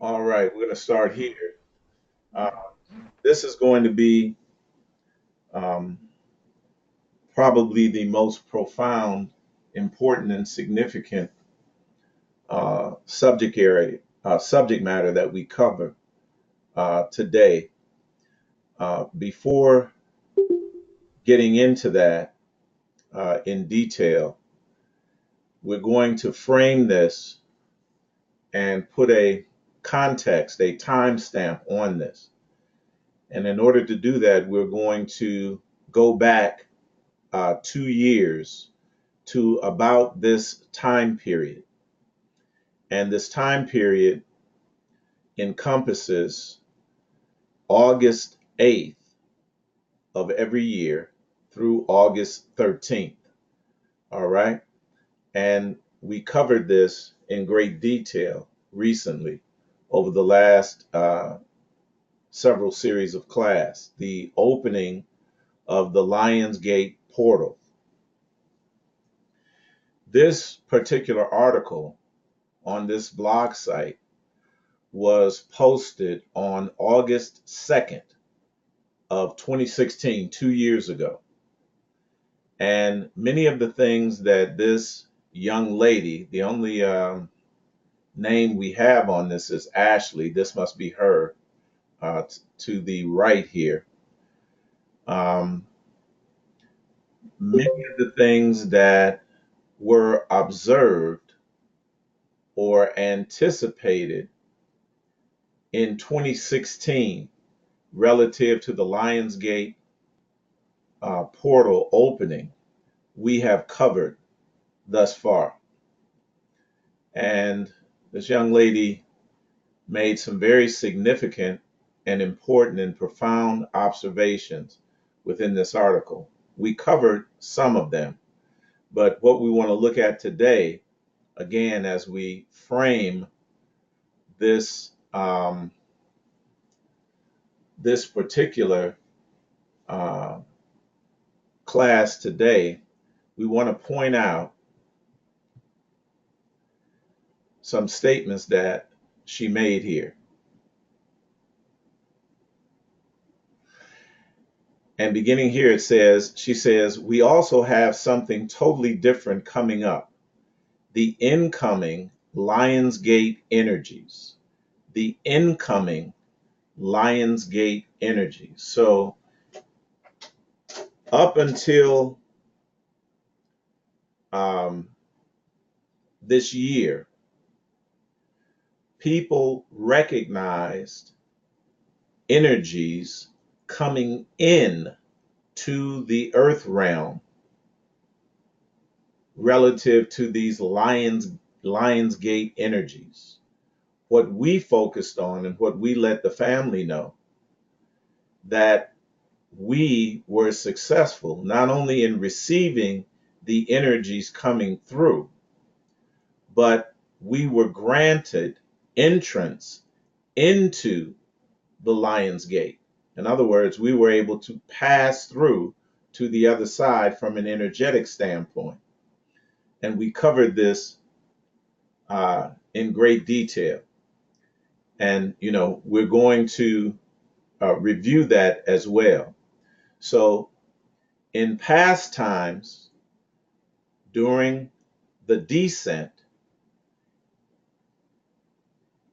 All right, we're going to start here. Uh, this is going to be um, probably the most profound, important, and significant subject matter that we cover today. Before getting into that in detail, we're going to frame this and put a context, a timestamp on this. And in order to do that, we're going to go back 2 years to about this time period. And this time period encompasses August 8th of every year through August 13th. All right. And we covered this in great detail recently over the last several series of class. The opening of the Lionsgate portal. This particular article on this blog site was posted on August 2nd of 2016, 2 years ago. And many of the things that this young lady, the only name we have on this is Ashley, this must be her to the right here. Um, Many of the things that were observed or anticipated in 2016 relative to the Lionsgate portal opening, we have covered thus far. And this young lady made some very significant and important and profound observations within this article. We covered some of them, but what we want to look at today, again, as we frame this this particular uh, class today, we want to point out some statements that she made here. And beginning here, she says, we also have something totally different coming up. The incoming Lionsgate energies. The incoming Lionsgate energies. So up until um, this year, people recognized energies coming in to the earth realm relative to these Lionsgate energies. What we focused on and what we let the family know, that we were successful not only in receiving the energies coming through, but we were granted entrance into the Lion's Gate. In other words, we were able to pass through to the other side from an energetic standpoint. And we covered this in great detail. And, we're going to review that as well. So, in past times, during the descent,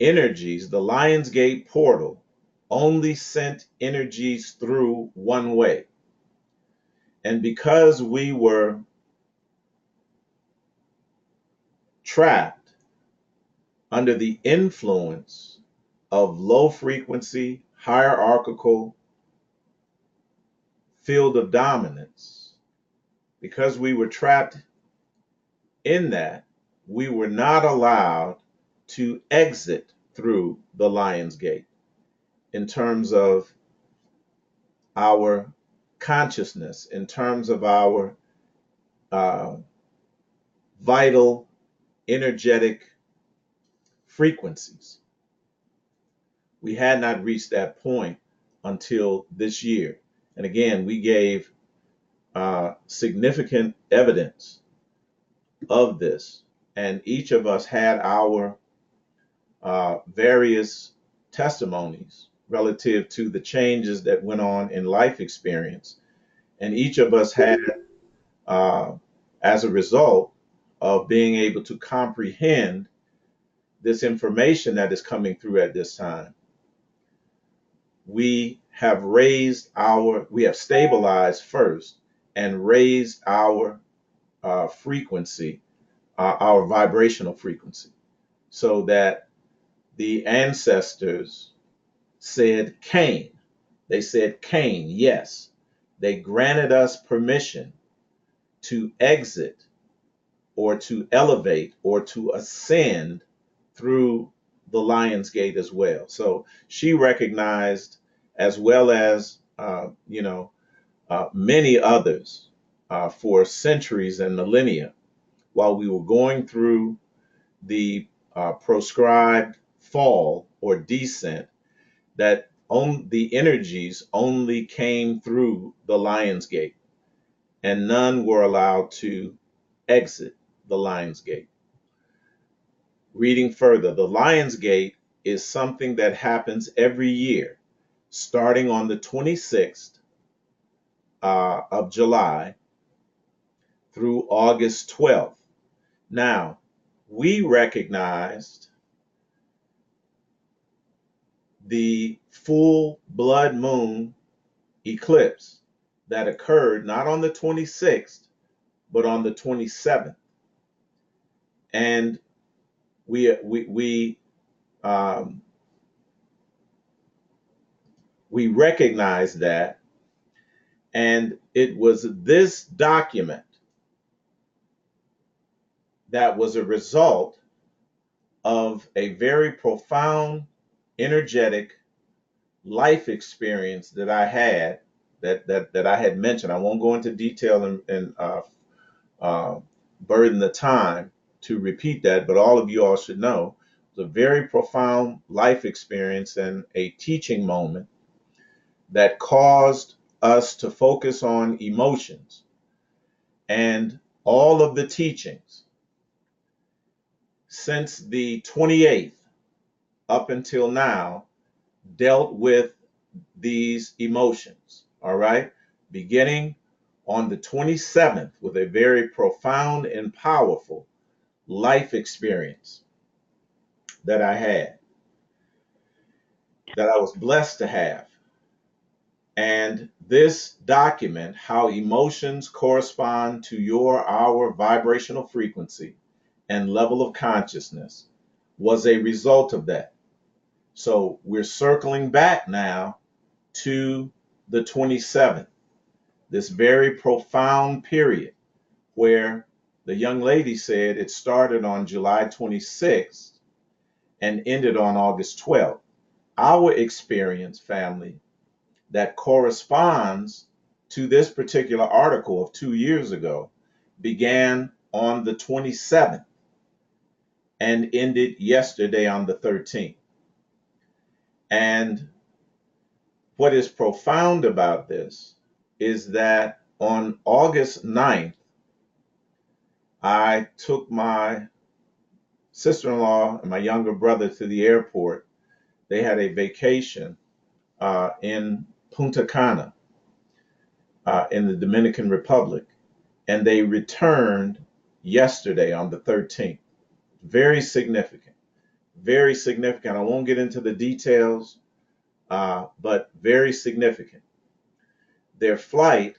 energies, the Lionsgate portal only sent energies through one way. And because we were trapped under the influence of low frequency, hierarchical field of dominance, because we were trapped in that, we were not allowed to exit through the Lion's Gate in terms of our consciousness, in terms of our uh, vital, energetic frequencies. We had not reached that point until this year. And again, we gave significant evidence of this. And each of us had our various testimonies relative to the changes that went on in life experience. And each of us had, uh, as a result of being able to comprehend this information that is coming through at this time, we have stabilized first and raised our frequency, our vibrational frequency, so that the ancestors said Cain. They said Cain, yes. They granted us permission to exit or to elevate or to ascend through the Lion's Gate as well. So she recognized, as well as many others, for centuries and millennia, while we were going through the proscribed fall or descent, that the energies only came through the Lion's Gate, and none were allowed to exit the Lion's Gate. Reading further, the Lion's Gate is something that happens every year, starting on the 26th of July through August 12th. Now, we recognized the full blood moon eclipse that occurred not on the 26th, but on the 27th. And we recognized that, and it was this document that was a result of a very profound, energetic life experience that I had, that I had mentioned. I won't go into detail and burden the time to repeat that, but all of you all should know it was a very profound life experience and a teaching moment that caused us to focus on emotions. And all of the teachings since the 28th up until now dealt with these emotions, all right? Beginning on the 27th with a very profound and powerful life experience that I had, that I was blessed to have. And this document, how emotions correspond to our vibrational frequency and level of consciousness, was a result of that. So we're circling back now to the 27th, this very profound period where the young lady said it started on July 26th and ended on August 12th. Our experience, family, that corresponds to this particular article of 2 years ago began on the 27th and ended yesterday on the 13th. And what is profound about this is that on August 9th, I took my sister-in-law and my younger brother to the airport. They had a vacation in Punta Cana in the Dominican Republic, and they returned yesterday on the 13th. Very significant, very significant. I won't get into the details, but very significant. Their flight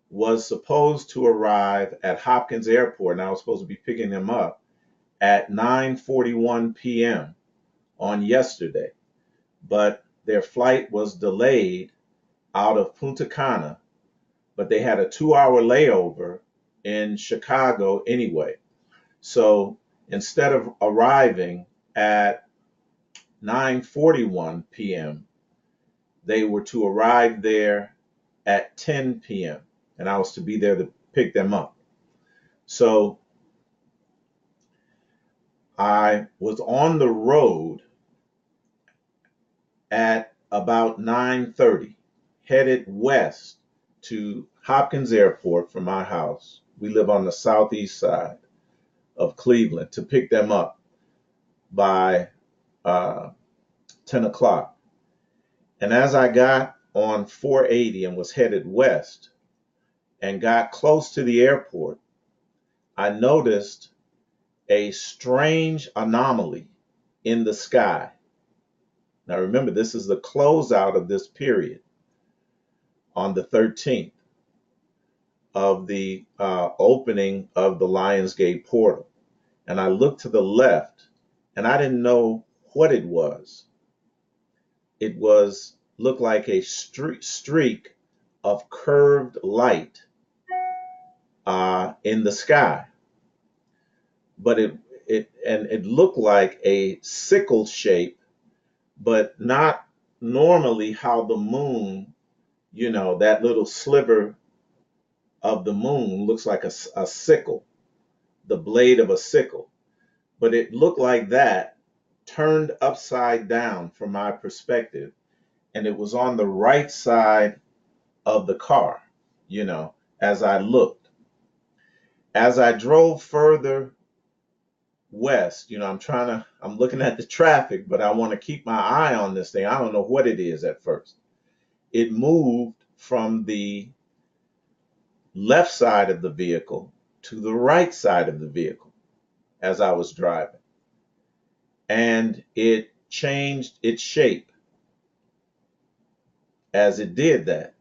was supposed to arrive at Hopkins Airport, and I was supposed to be picking them up at 9:41 p.m. on yesterday. But their flight was delayed out of Punta Cana, but they had a 2-hour layover in Chicago anyway. So instead of arriving at 9:41 p.m., they were to arrive there at 10 p.m., and I was to be there to pick them up. So I was on the road at about 9:30, headed west to Hopkins Airport from my house. We live on the southeast side of Cleveland, to pick them up by uh, 10 o'clock. And as I got on 480 and was headed west and got close to the airport, I noticed a strange anomaly in the sky. Now remember, this is the closeout of this period on the 13th of the opening of the Lionsgate portal. And I looked to the left and I didn't know what it was. It was looked like a streak of curved light in the sky, but it looked like a sickle shape, but not normally how the moon, that little sliver of the moon looks like a sickle, the blade of a sickle, but it looked like that turned upside down from my perspective, and it was on the right side of the car, as I looked. As I drove further west, I'm looking at the traffic, but I want to keep my eye on this thing. I don't know what it is at first. It moved from the left side of the vehicle to the right side of the vehicle as I was driving. And it changed its shape as it did that.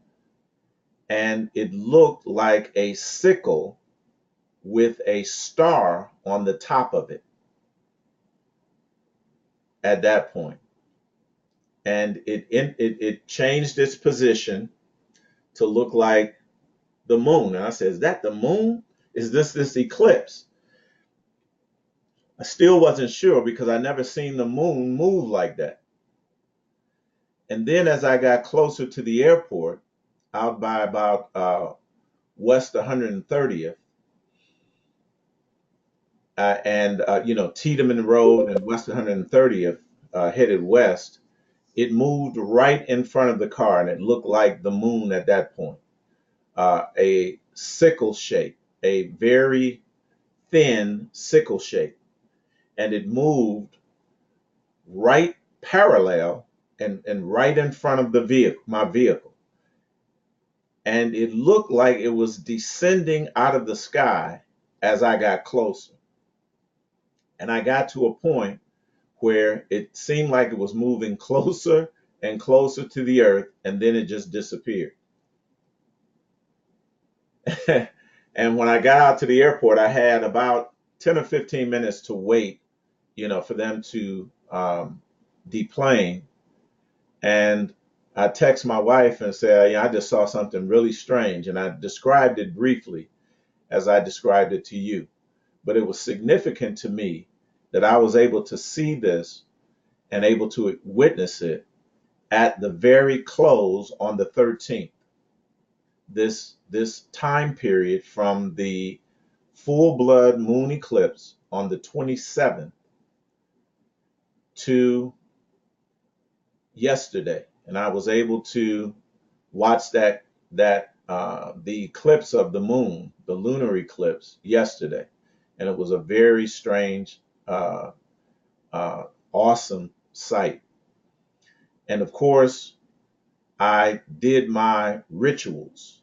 And it looked like a sickle with a star on the top of it at that point. And it changed its position to look like the moon. And I said, is that the moon? Is this eclipse? I still wasn't sure because I never seen the moon move like that. And then as I got closer to the airport, out by about West 130th, Tiedemann Road and West 130th, headed west, it moved right in front of the car and it looked like the moon at that point. A sickle shape, a very thin sickle shape. And it moved right parallel and right in front of the vehicle, my vehicle. And it looked like it was descending out of the sky as I got closer. And I got to a point where it seemed like it was moving closer and closer to the earth, and then it just disappeared. And when I got out to the airport, I had about 10 or 15 minutes to wait, for them to deplane. And I text my wife and said, I just saw something really strange. And I described it briefly as I described it to you. But it was significant to me that I was able to see this and able to witness it at the very close on the 13th. This time period from the full blood moon eclipse on the 27th to yesterday, and I was able to watch the eclipse of the moon, the lunar eclipse, yesterday, and it was a very strange, awesome sight. And of course, I did my rituals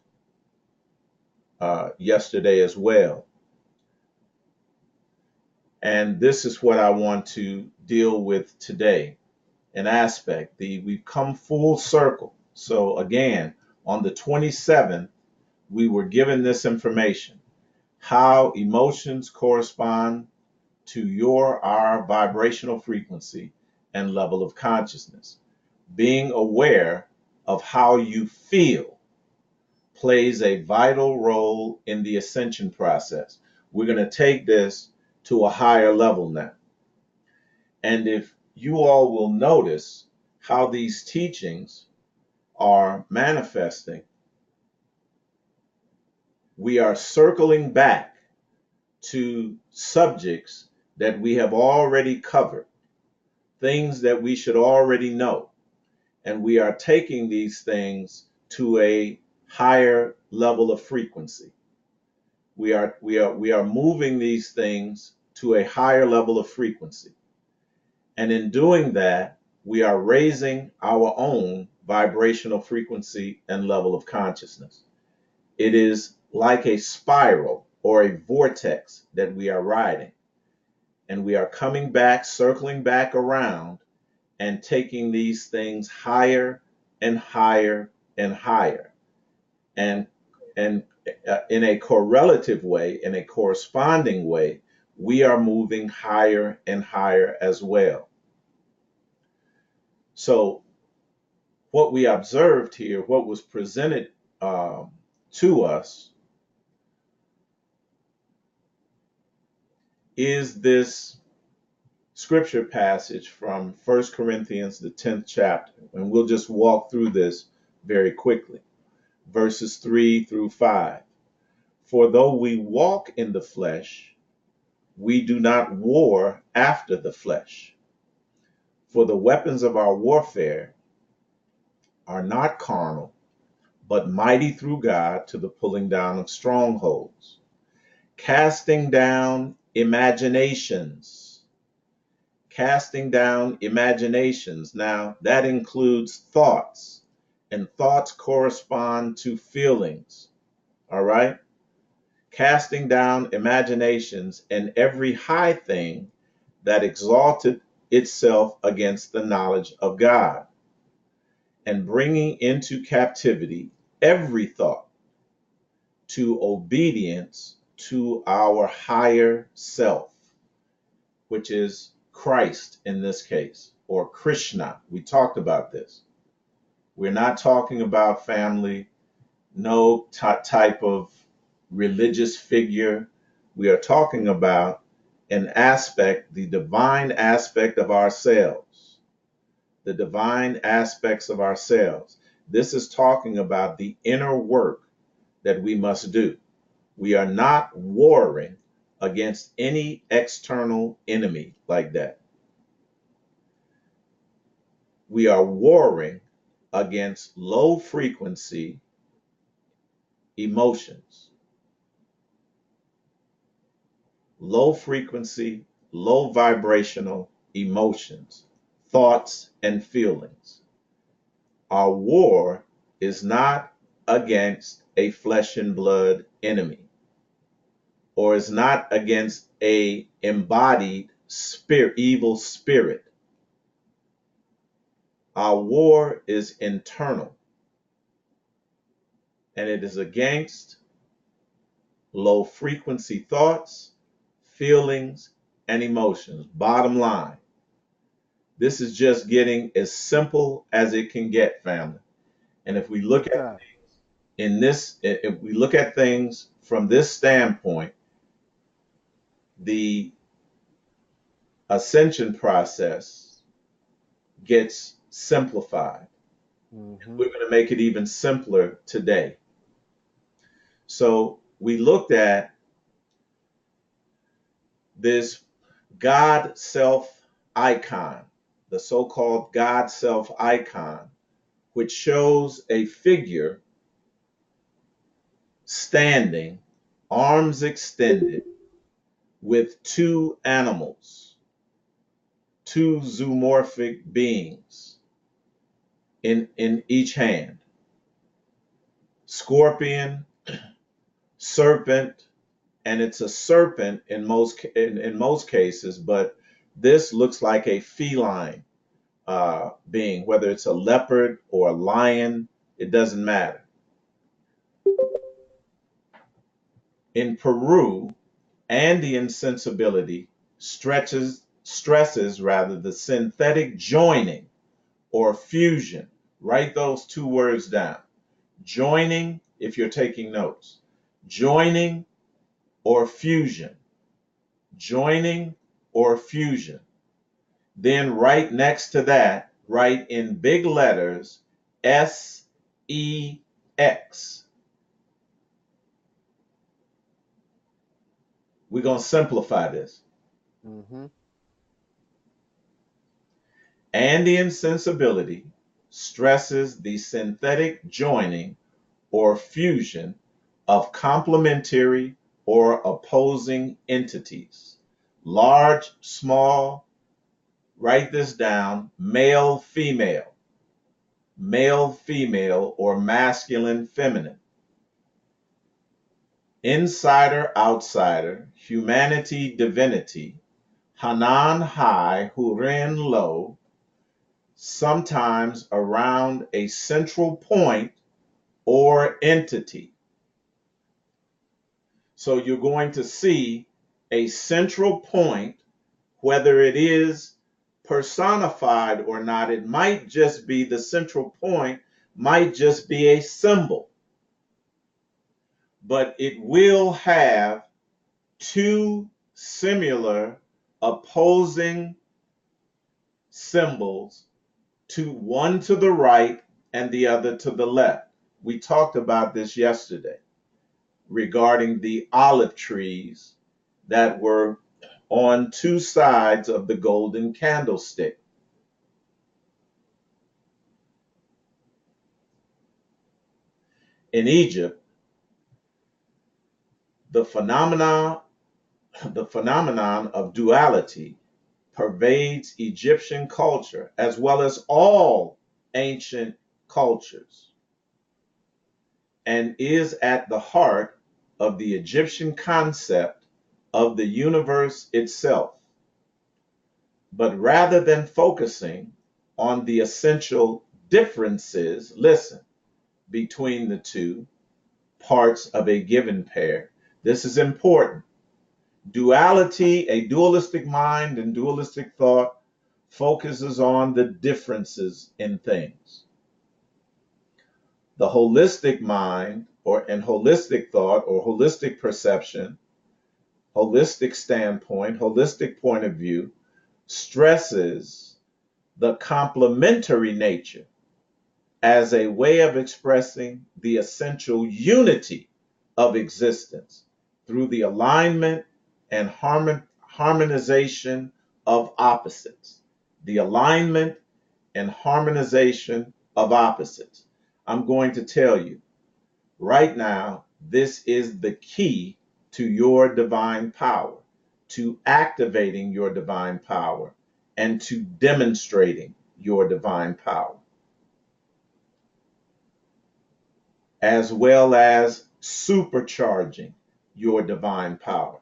yesterday as well. And this is what I want to deal with today. An aspect, we've come full circle. So again, on the 27th, we were given this information, how emotions correspond to our vibrational frequency and level of consciousness. Being aware of how you feel plays a vital role in the ascension process. We're going to take this to a higher level now. And if you all will notice how these teachings are manifesting, we are circling back to subjects that we have already covered, things that we should already know. And we are taking these things to a higher level of frequency. We are moving these things to a higher level of frequency. And in doing that, we are raising our own vibrational frequency and level of consciousness. It is like a spiral or a vortex that we are riding. And we are coming back, circling back around, and taking these things higher and higher and higher. And in a correlative way, in a corresponding way, we are moving higher and higher as well. So what we observed here, what was presented to us, is this scripture passage from 1 Corinthians, the 10th chapter. And we'll just walk through this very quickly. Verses 3 through 5. For though we walk in the flesh, we do not war after the flesh. For the weapons of our warfare are not carnal, but mighty through God to the pulling down of strongholds, casting down imaginations. Casting down imaginations. Now, that includes thoughts, and thoughts correspond to feelings. All right? Casting down imaginations and every high thing that exalted itself against the knowledge of God, and bringing into captivity every thought to obedience to our higher self, which is Christ in this case, or Krishna. We talked about this. We're not talking about family, no type of religious figure. We are talking about an aspect, the divine aspect of ourselves, the divine aspects of ourselves. This is talking about the inner work that we must do. We are not warring against any external enemy like that. We are warring against low frequency emotions, low frequency, low vibrational emotions, thoughts, and feelings. Our war is not against a flesh and blood enemy, or is not against a embodied spirit, evil spirit. Our war is internal, and it is against low frequency thoughts, feelings, and emotions. Bottom line, this is just getting as simple as it can get, family. And if we look at if we look at things from this standpoint, the ascension process gets simplified. Mm-hmm. We're going to make it even simpler today. So we looked at this God self icon, the so-called God self icon, which shows a figure standing, arms extended, with two animals, two zoomorphic beings in each hand. Scorpion, serpent, and it's a serpent in most cases, but this looks like a feline being, whether it's a leopard or a lion, it doesn't matter. In Peru, Andean sensibility stresses rather the synthetic joining or fusion. Write those two words down. Joining, if you're taking notes. Joining or fusion. Joining or fusion. Then right next to that, write in big letters SEX. We're going to simplify this. Mm-hmm. Andean sensibility stresses the synthetic joining or fusion of complementary or opposing entities, large, small, Write this down: male, female, or masculine, feminine, insider, outsider, humanity, divinity, Hanan high, Hurin low, sometimes around a central point or entity. So you're going to see a central point, whether it is personified or not. It might just be the central point, might just be a symbol, but it will have two similar opposing symbols, to one to the right and the other to the left. We talked about this yesterday regarding the olive trees that were on two sides of the golden candlestick. In Egypt, the phenomenon of duality pervades Egyptian culture as well as all ancient cultures, and is at the heart of the Egyptian concept of the universe itself. But rather than focusing on the essential differences, listen, between the two parts of a given pair, this is important. Duality, a dualistic mind and dualistic thought, focuses on the differences in things. The holistic mind and holistic thought or holistic perception, holistic standpoint, holistic point of view stresses the complementary nature as a way of expressing the essential unity of existence through the alignment and harmonization of opposites. The alignment and harmonization of opposites. I'm going to tell you right now, this is the key to your divine power, to activating your divine power, and to demonstrating your divine power, as well as supercharging your divine power.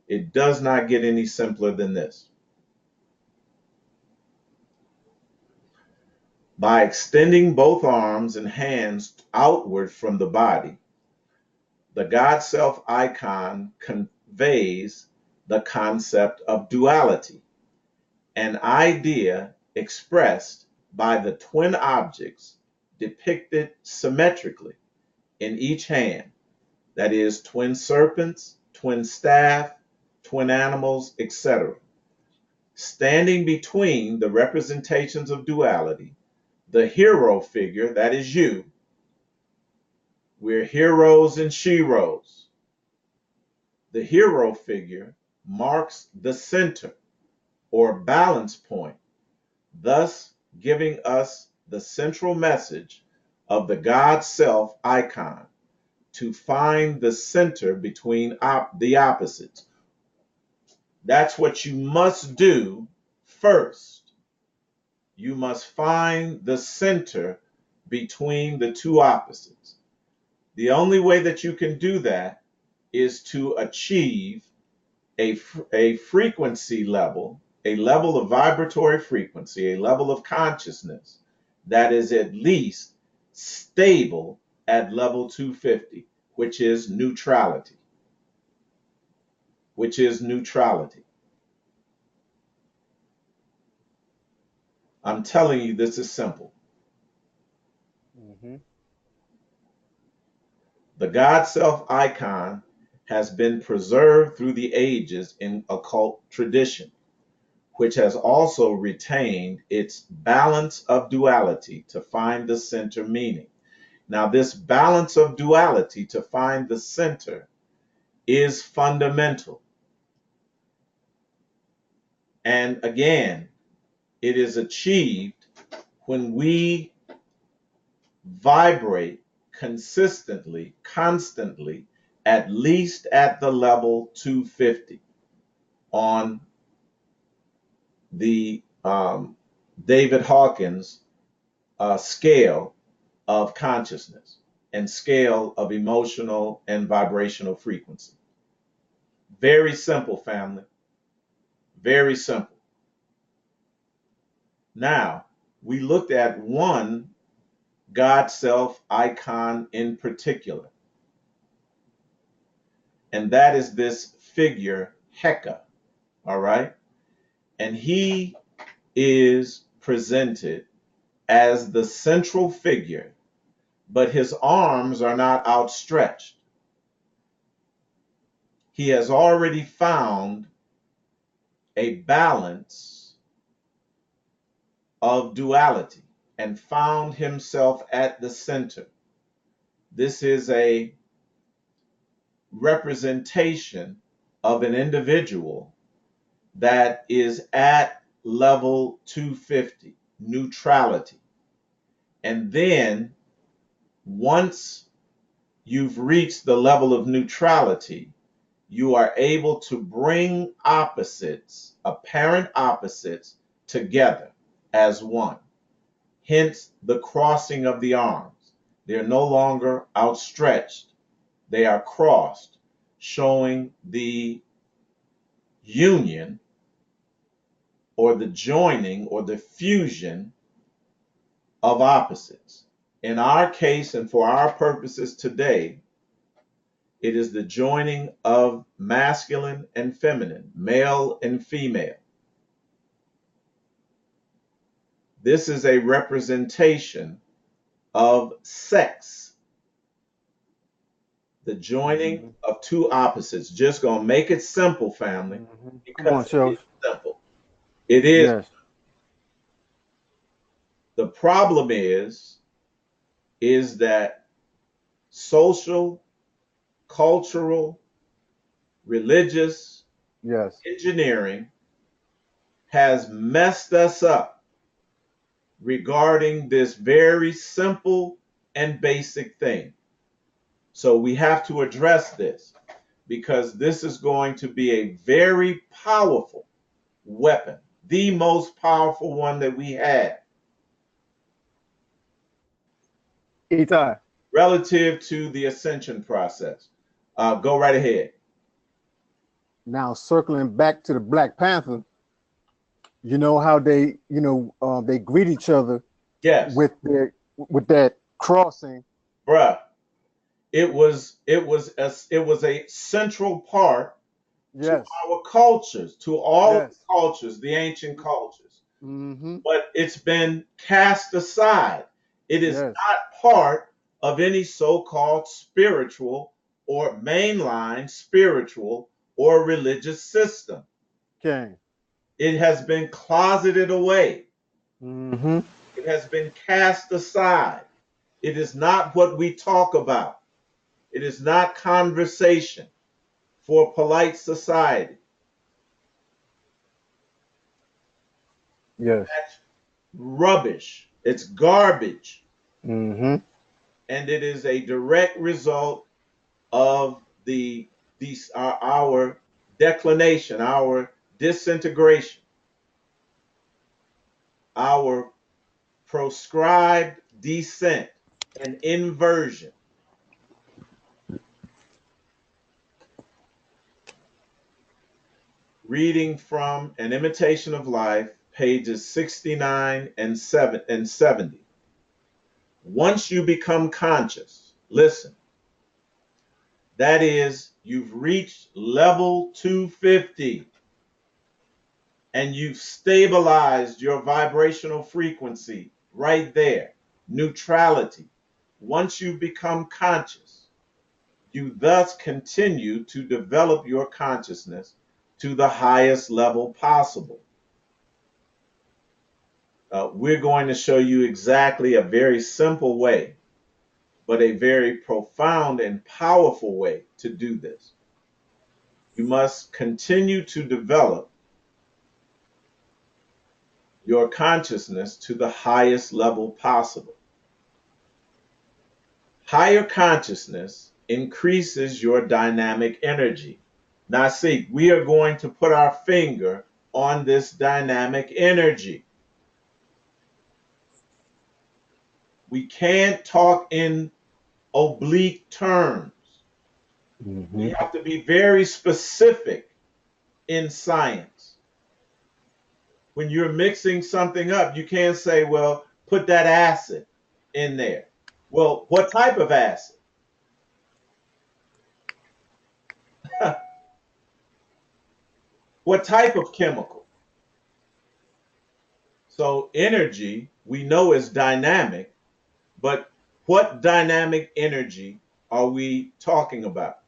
It does not get any simpler than this. By extending both arms and hands outward from the body, the God Self icon conveys the concept of duality, an idea expressed by the twin objects depicted symmetrically in each hand, that is, twin serpents, twin staff, twin animals, etc. Standing between the representations of duality, the hero figure, that is you, we're heroes and sheroes. The hero figure marks the center or balance point, thus giving us the central message of the God Self icon, to find the center between the opposites. That's what you must do first. You must find the center between the two opposites. The only way that you can do that is to achieve a frequency level, a level of vibratory frequency, a level of consciousness that is at least stable at level 250, which is neutrality. Which is neutrality. I'm telling you, this is simple. Mm-hmm. The God Self icon has been preserved through the ages in occult tradition, which has also retained its balance of duality to find the center meaning. Now, this balance of duality to find the center is fundamental. And again, it is achieved when we vibrate consistently, constantly, at least at the level 250 on the um, David Hawkins' scale of consciousness and scale of emotional and vibrational frequency. Very simple, family. Very simple. Now, we looked at one God self icon in particular, and that is this figure, Heka. All right? And he is presented as the central figure, but his arms are not outstretched. He has already found a balance of duality and found himself at the center. This is a representation of an individual that is at level 250, neutrality. And then once you've reached the level of neutrality, you are able to bring opposites, apparent opposites, together as one. Hence the crossing of the arms. They're no longer outstretched, they are crossed, showing the union or the joining or the fusion of opposites. In our case and for our purposes today, it is the joining of masculine and feminine, male and female. This is a representation of sex, the joining of two opposites. Just gonna make it simple, family, Come on, because it is Shows. simple. It is. Yes. The problem is that social, cultural, religious Yes. engineering has messed us up regarding this very simple and basic thing. So we have to address this because this is going to be a very powerful weapon, the most powerful one that we have Eitai. relative to the ascension process. Go right ahead. Now circling back to the Black Panther, you know how they, they greet each other Yes, with with that crossing. bruh. It was a central part to Yes. our cultures, to all of the Yes. cultures, the ancient cultures. Mm-hmm. But it's been cast aside. It is Yes. not part of any so-called spiritual or mainline spiritual or religious system. King. It has been closeted away. Mm-hmm. It has been cast aside. It is not what we talk about. It is not conversation for polite society. Yes. That's rubbish. It's garbage. Mm-hmm. And it is a direct result of our declination, our disintegration, our proscribed descent and inversion. Reading from An Imitation of Life, pages 69 and 70. Once you become conscious, listen, that is, you've reached level 250 and you've stabilized your vibrational frequency right there, neutrality. Once you become conscious, you thus continue to develop your consciousness to the highest level possible. We're going to show you exactly a very simple way, but a very profound and powerful way to do this. You must continue to develop your consciousness to the highest level possible. Higher consciousness increases your dynamic energy. Now, see, we are going to put our finger on this dynamic energy. We can't talk in oblique terms. Mm-hmm. We have to be very specific in science. When you're mixing something up, you can't say, well, put that acid in there. Well, what type of acid? What type of chemical? So, energy we know is dynamic, but what dynamic energy are we talking about?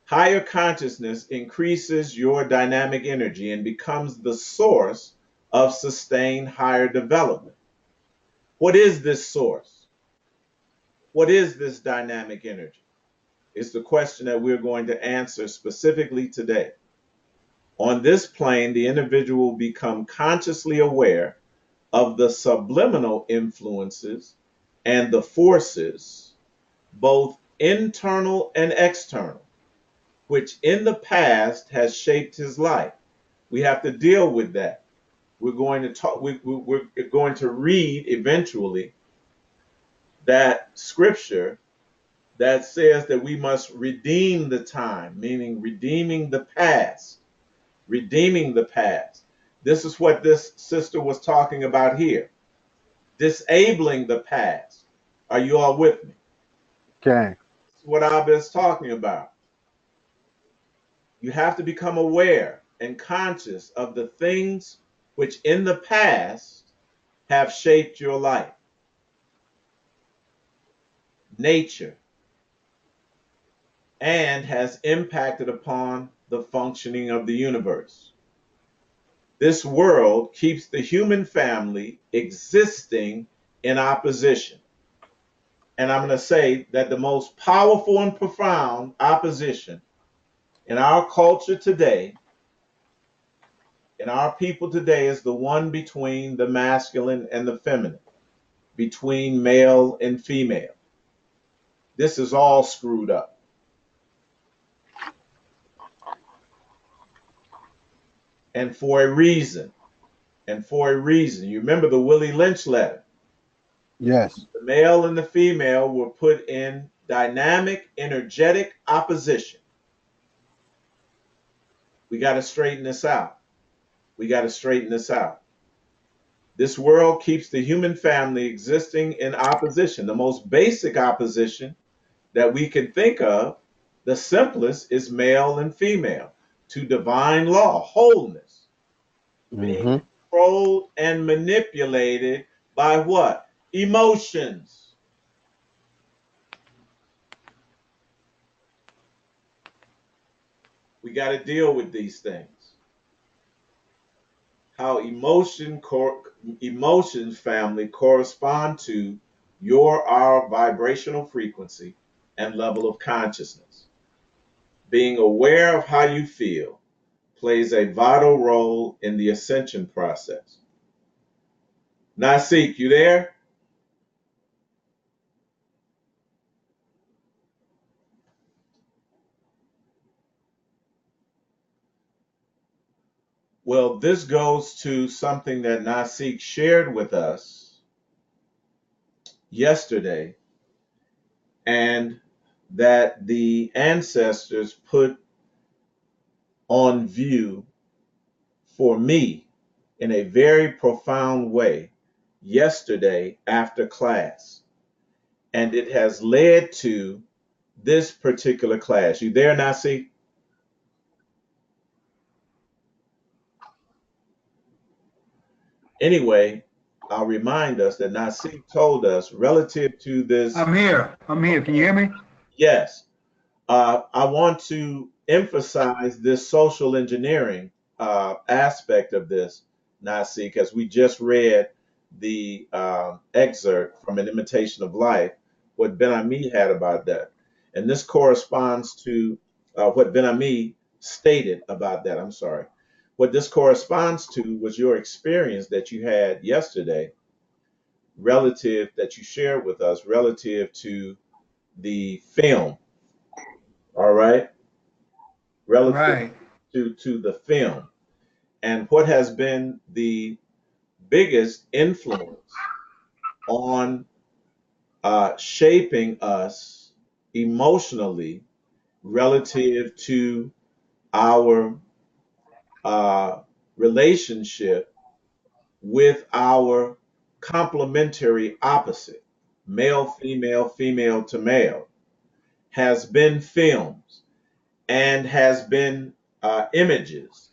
Higher consciousness increases your dynamic energy and becomes the source of sustained higher development. What is this source? What is this dynamic energy? It's the question that we're going to answer specifically today. On this plane, the individual will become consciously aware of the subliminal influences and the forces, both internal and external, which in the past has shaped his life. We have to deal with that. We're going to talk, we're going to read eventually that scripture that says that we must redeem the time, meaning redeeming the past, redeeming the past. This is what this sister was talking about here, disabling the past. Are you all with me? Okay. This is what Abba is talking about. You have to become aware and conscious of the things which in the past have shaped your life, nature, and has impacted upon the functioning of the universe. This world keeps the human family existing in opposition. And I'm going to say that the most powerful and profound opposition in our culture today, in our people today, is the one between the masculine and the feminine, between male and female. This is all screwed up. And for a reason. And for a reason. You remember the Willie Lynch letter. Yes. The male and the female were put in dynamic, energetic opposition. We got to straighten this out. We got to straighten this out. This world keeps the human family existing in opposition. The most basic opposition that we can think of, the simplest, is male and female to divine law, wholeness, being Mm-hmm. controlled and manipulated by what? Emotions. We got to deal with these things. How emotions family correspond to our vibrational frequency and level of consciousness. Being aware of how you feel plays a vital role in the ascension process. Nasik, you there? Well, this goes to something that Nasik shared with us yesterday, and that the ancestors put on view for me in a very profound way yesterday after class. And it has led to this particular class. You there, Nasi? Anyway, I'll remind us that Nasi told us relative to this. I'm here. I'm here. Can you hear me? Yes, I want to emphasize this social engineering aspect of this, Nasi, because we just read the excerpt from An Imitation of Life, what Ben Ami had about that. And this corresponds to what Ben Ami stated about that. I'm sorry. What this corresponds to was your experience that you had yesterday, relative that you shared with us, relative to the film. All right, relative Right. to the film. And what has been the biggest influence on shaping us emotionally relative to our relationship with our complementary opposite, male, female, female to male, has been films and has been images,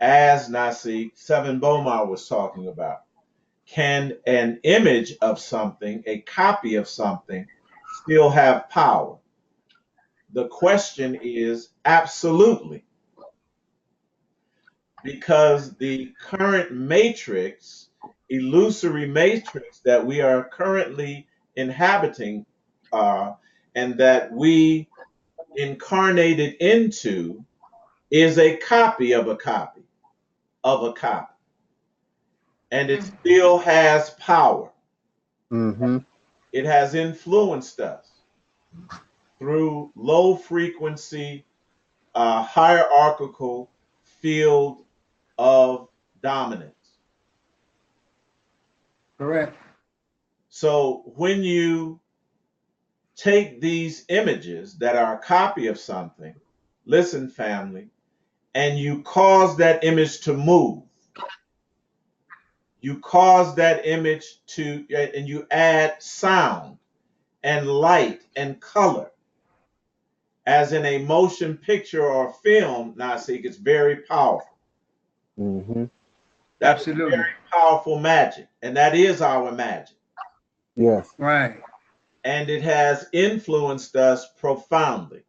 as Nasi Seven Bomar was talking about. Can an image of something, a copy of something, still have power? The question is absolutely, because the current matrix, illusory matrix that we are currently inhabiting, uh, and that we incarnated into, is a copy of a copy of a copy, and it still has power. Mm-hmm. It has influenced us through low frequency, hierarchical field of dominance. Correct. So when you take these images that are a copy of something, listen, family, and you cause that image to move, you cause that image to, and you add sound and light and color, as in a motion picture or film, Nasik, it's very powerful. Mm-hmm. That is Absolutely. very powerful magic, and that is our magic. Yes. Right. And it has influenced us profoundly.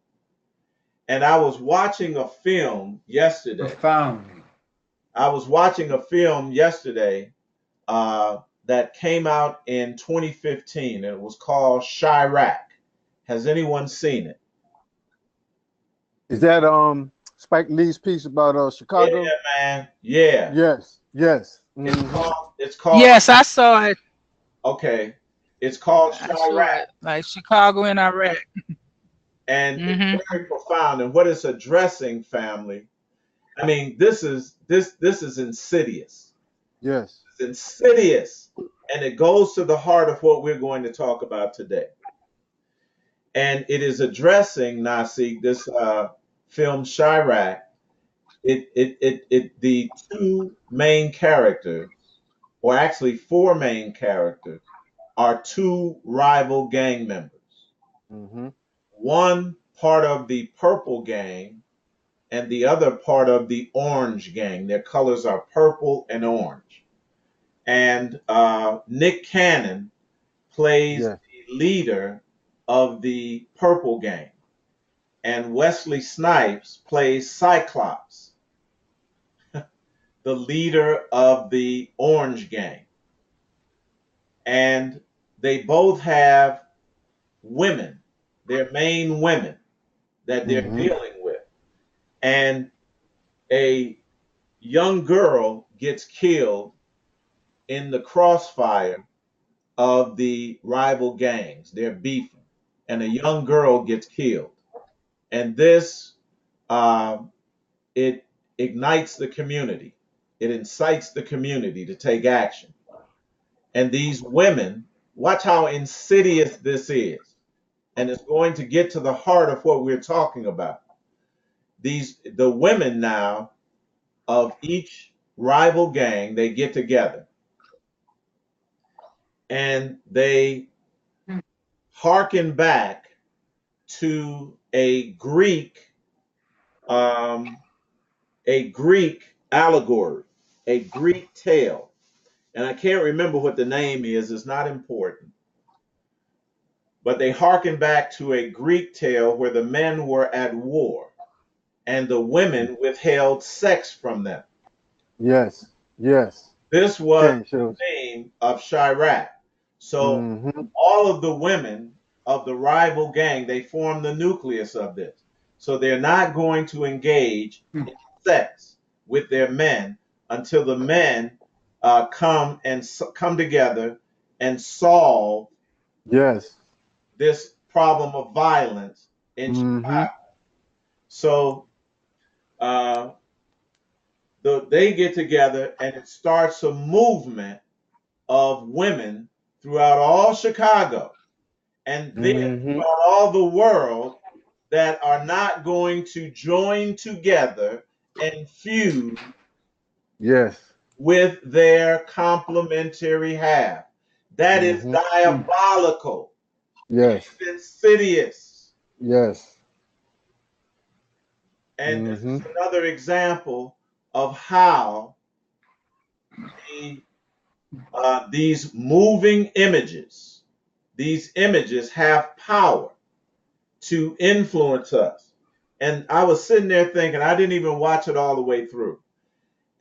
And I was watching a film yesterday. Profoundly. I was watching a film yesterday that came out in 2015. It was called Chirac. Has anyone seen it? Is that Spike Lee's piece about Yeah, Chicago? man. Yeah. Yes. Yes. It's Mm-hmm. called. It's called. Yes, I saw it. Okay. It's called I saw Chirac, it. Like Chicago and Iraq. and it's Hmm. very profound. And what it's addressing, family. I mean, this is insidious. Yes. It's insidious, and it goes to the heart of what we're going to talk about today. And it is addressing, Nasik, this film Chirac. The two main characters, or actually four main characters, are two rival gang members. Mm-hmm. One part of the purple gang and the other part of the orange gang. Their colors are purple and orange. And Nick Cannon plays Yes. the leader of the purple gang, and Wesley Snipes plays Cyclops, the leader of the orange gang. And they both have women, their main women that they're Mm-hmm. dealing with. And a young girl gets killed in the crossfire of the rival gangs. They're beefing, and a young girl gets killed. And this, uh, it ignites the community. It incites the community to take action. And these women, watch how insidious this is. And it's going to get to the heart of what we're talking about. The women now of each rival gang, they get together and they hearken back to um, a Greek allegory, a Greek tale. And I can't remember what the name is, it's not important. But they hearken back to a Greek tale where the men were at war and the women withheld sex from them. Yes. Yes. This was Game the shows. theme of Chirac. So Mm-hmm. all of the women of the rival gang, they form the nucleus of this. So they're not going to engage in sex with their men until the men come together and solve Yes. this problem of violence in Mm-hmm. Chicago. So uh, they get together and it starts a movement of women throughout all Chicago and then Mm-hmm. throughout all the world that are not going to join together and fuse Yes. with their complementary half. That is Mm-hmm. diabolical. Yes. It's insidious. Yes. And this Mm-hmm. is another example of how the, these moving images, these images have power to influence us. And I was sitting there thinking, I didn't even watch it all the way through.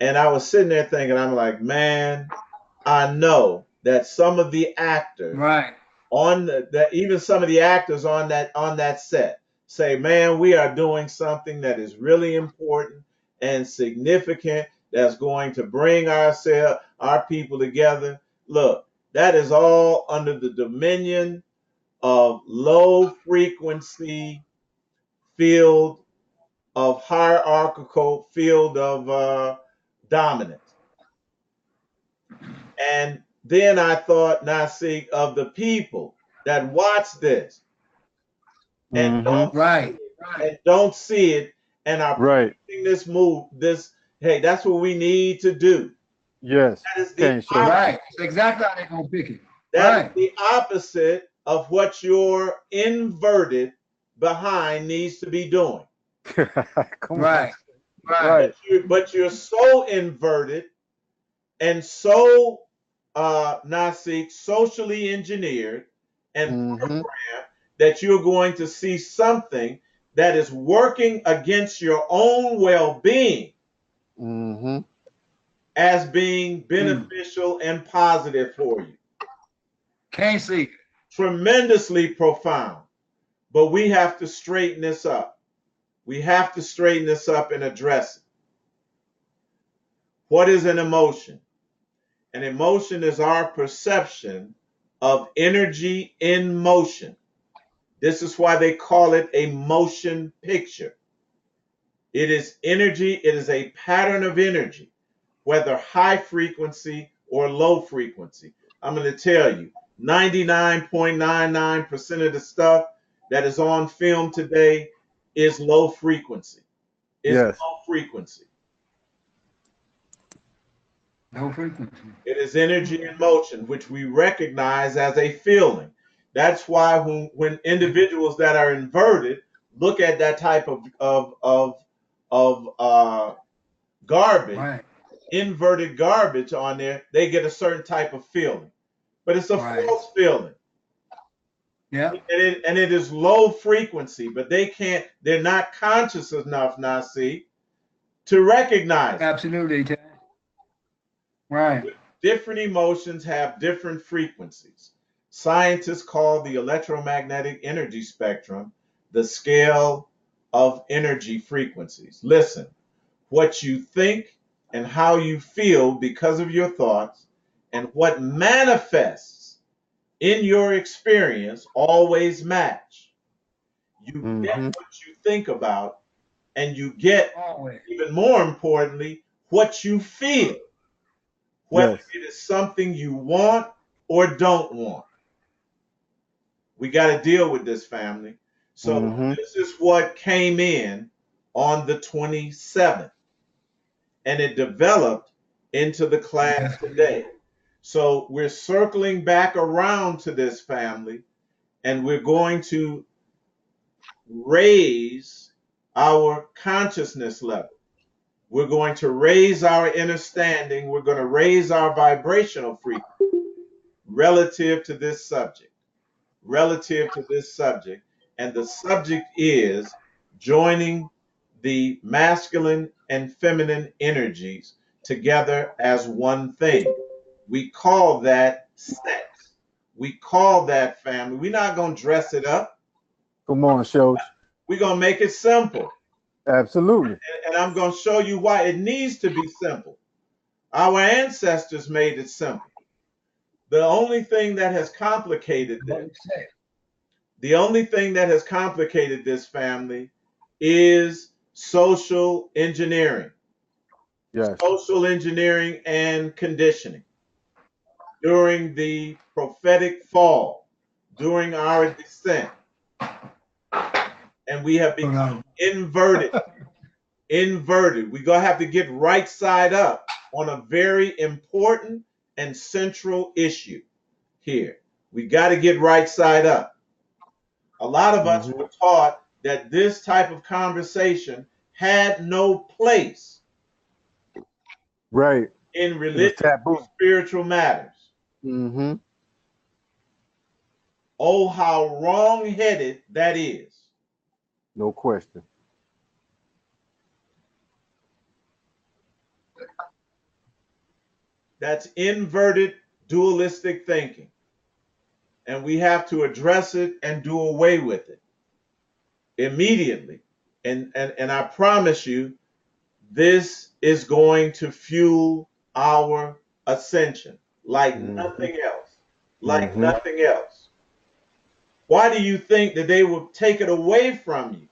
And I was sitting there thinking, I'm like, man, I know that some of the actors Right. on that, even some of the actors on that set say, man, we are doing something that is really important and significant that's going to bring our people together. Look, that is all under the dominion of low frequency field of hierarchical field of dominance. And then I thought, Nasik, of the people that watch this and Mm-hmm. Right. don't see it and are Right. pushing this move, this, hey, that's what we need to do. Yes. That is the Can't show. Right. That's exactly how they're gonna pick it. that is Right. the opposite of what your inverted behind needs to be doing. Come on. Right. Right. Right. But you're so inverted and so Nasik, socially engineered and Mm-hmm. that you're going to see something that is working against your own well-being Mm-hmm. as being beneficial and positive for you. Can't see it. Tremendously profound. But we have to straighten this up. We have to straighten this up and address it. What is an emotion? An emotion is our perception of energy in motion. This is why they call it a motion picture. It is energy, it is a pattern of energy, whether high frequency or low frequency. I'm going to tell you, 99.99% of the stuff that is on film today is low frequency. It's Yes. low frequency. No frequency. It is energy in motion, which we recognize as a feeling. That's why when individuals that are inverted look at that type of garbage, Right. inverted garbage on there, they get a certain type of feeling. But it's a Right. false feeling. Yeah. And it is low frequency, but they're not conscious enough, Nasi, to recognize it. Absolutely. Right. Different emotions have different frequencies. Scientists call the electromagnetic energy spectrum the scale of energy frequencies. Listen, what you think and how you feel because of your thoughts and what manifests in your experience always match. You get Mm-hmm. what you think about, and you get, Always. even more importantly, what you feel, whether Yes. it is something you want or don't want. We got to deal with this, family. So Mm-hmm. this is what came in on the 27th, and it developed into the class today. So we're circling back around to this, family, and we're going to raise our consciousness level. We're going to raise our understanding. We're going to raise our vibrational frequency relative to this subject. Relative to this subject. And the subject is joining the masculine and feminine energies together as one thing. We call that sex. We call that family. We're not going to dress it up. Come on, shows. We're going to make it simple. Absolutely. And I'm going to show you why it needs to be simple. Our ancestors made it simple. The only thing that has complicated this, the only thing that has complicated this, family, is social engineering. Yes. social engineering and conditioning, during the prophetic fall, during our descent, and we have Hold become on. inverted. Inverted. We're going to have to get right side up on a very important and central issue here. We got to get right side up. A lot of us Mm-hmm. were taught that this type of conversation had no place Right. in It was religious or taboo. spiritual matters. Mm-hmm. Oh, how wrong-headed that is. No question. That's inverted dualistic thinking. And we have to address it and do away with it immediately. And I promise you, this is going to fuel our ascension like Mm-hmm. nothing else. Like Mm-hmm. nothing else. Why do you think that they would take it away from you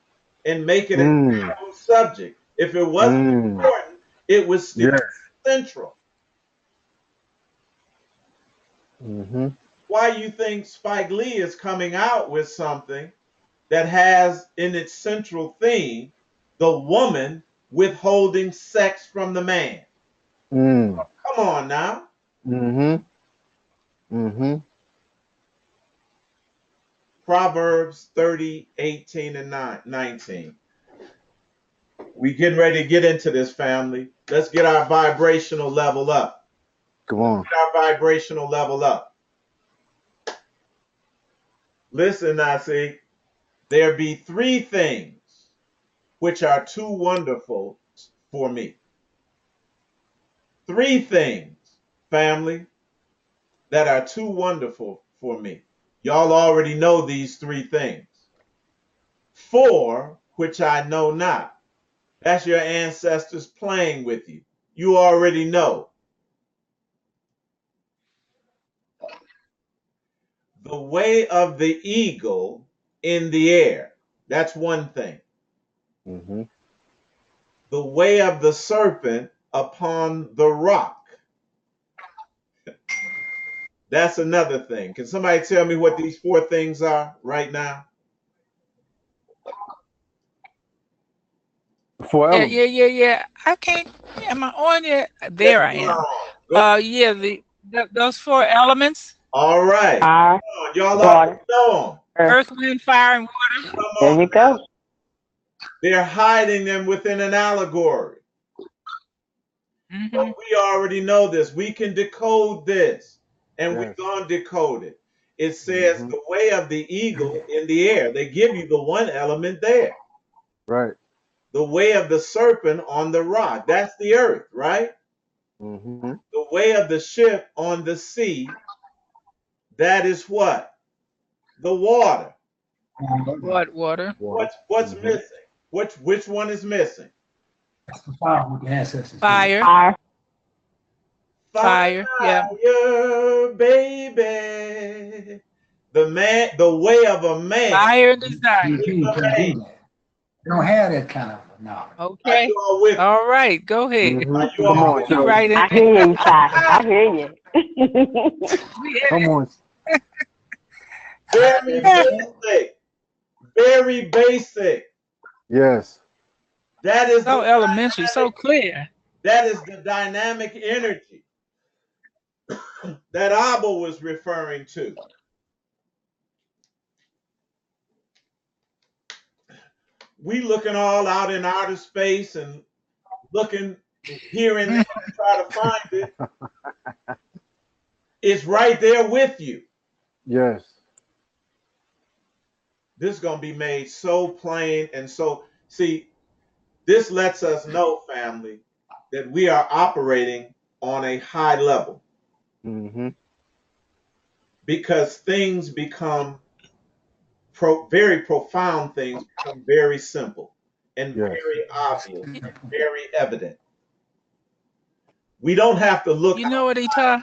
and make it a Mm. taboo subject? If it wasn't Mm. important, it would still Yes. be central. Mm-hmm. Why you think Spike Lee is coming out with something that has in its central theme the woman withholding sex from the man? Mm. Come on now. Mm-hmm. Mm-hmm. Proverbs 30:18 and 19. We getting ready to get into this, family. Let's get our vibrational level up. Come on. Get our vibrational level up. Listen, now, see, there be three things which are too wonderful for me. Three things, family, that are too wonderful for me. Y'all already know these three things. Four, which I know not. That's your ancestors playing with you. You already know. The way of the eagle in the air. That's one thing. Mm-hmm. The way of the serpent upon the rock. That's another thing. Can somebody tell me what these four things are right now? Four Yeah, elements. yeah, yeah, yeah. I can't. Am I on yet? Yes, There I you are am. on. Go. Yeah, those four elements: All right. Fire, Come on. Y'all already water, know them. earth. earth, wind, fire, and water. Come There on. you go. They're hiding them within an allegory. But Hmm. we already know this. We can decode this. And we're Yes. going to decode it. It says Mm-hmm. the way of the eagle in the air. They give you the one element there. Right. The way of the serpent on the rock. That's the earth, right? Mm-hmm. The way of the ship on the sea. That is what? The water. What water? Water. What's Mm-hmm. missing? Which one is missing? That's the fire with the ancestors. Fire, Fire, fire. Yeah. Fire, baby. The way of a man Fire and You desire. is can't a man. do that. They don't have that kind of knowledge. Are Okay. you all with me? All right. Go ahead. Mm-hmm. Are you Come all on, with You me? Chosen. right in I hear you, Ty. I hear you. Come on. Very basic. Very basic. Yes. That is so the elementary, so dynamic, clear. that is the dynamic energy that Abba was referring to. We looking all out in outer space and looking here and there to try to find it. It's right there with you. Yes. This is going to be made so plain and so, see, this lets us know, family, that we are operating on a high level Mm-hmm. because things become very profound, things become very simple and Yes. very obvious and very evident. We don't have to look You know what, Eitai?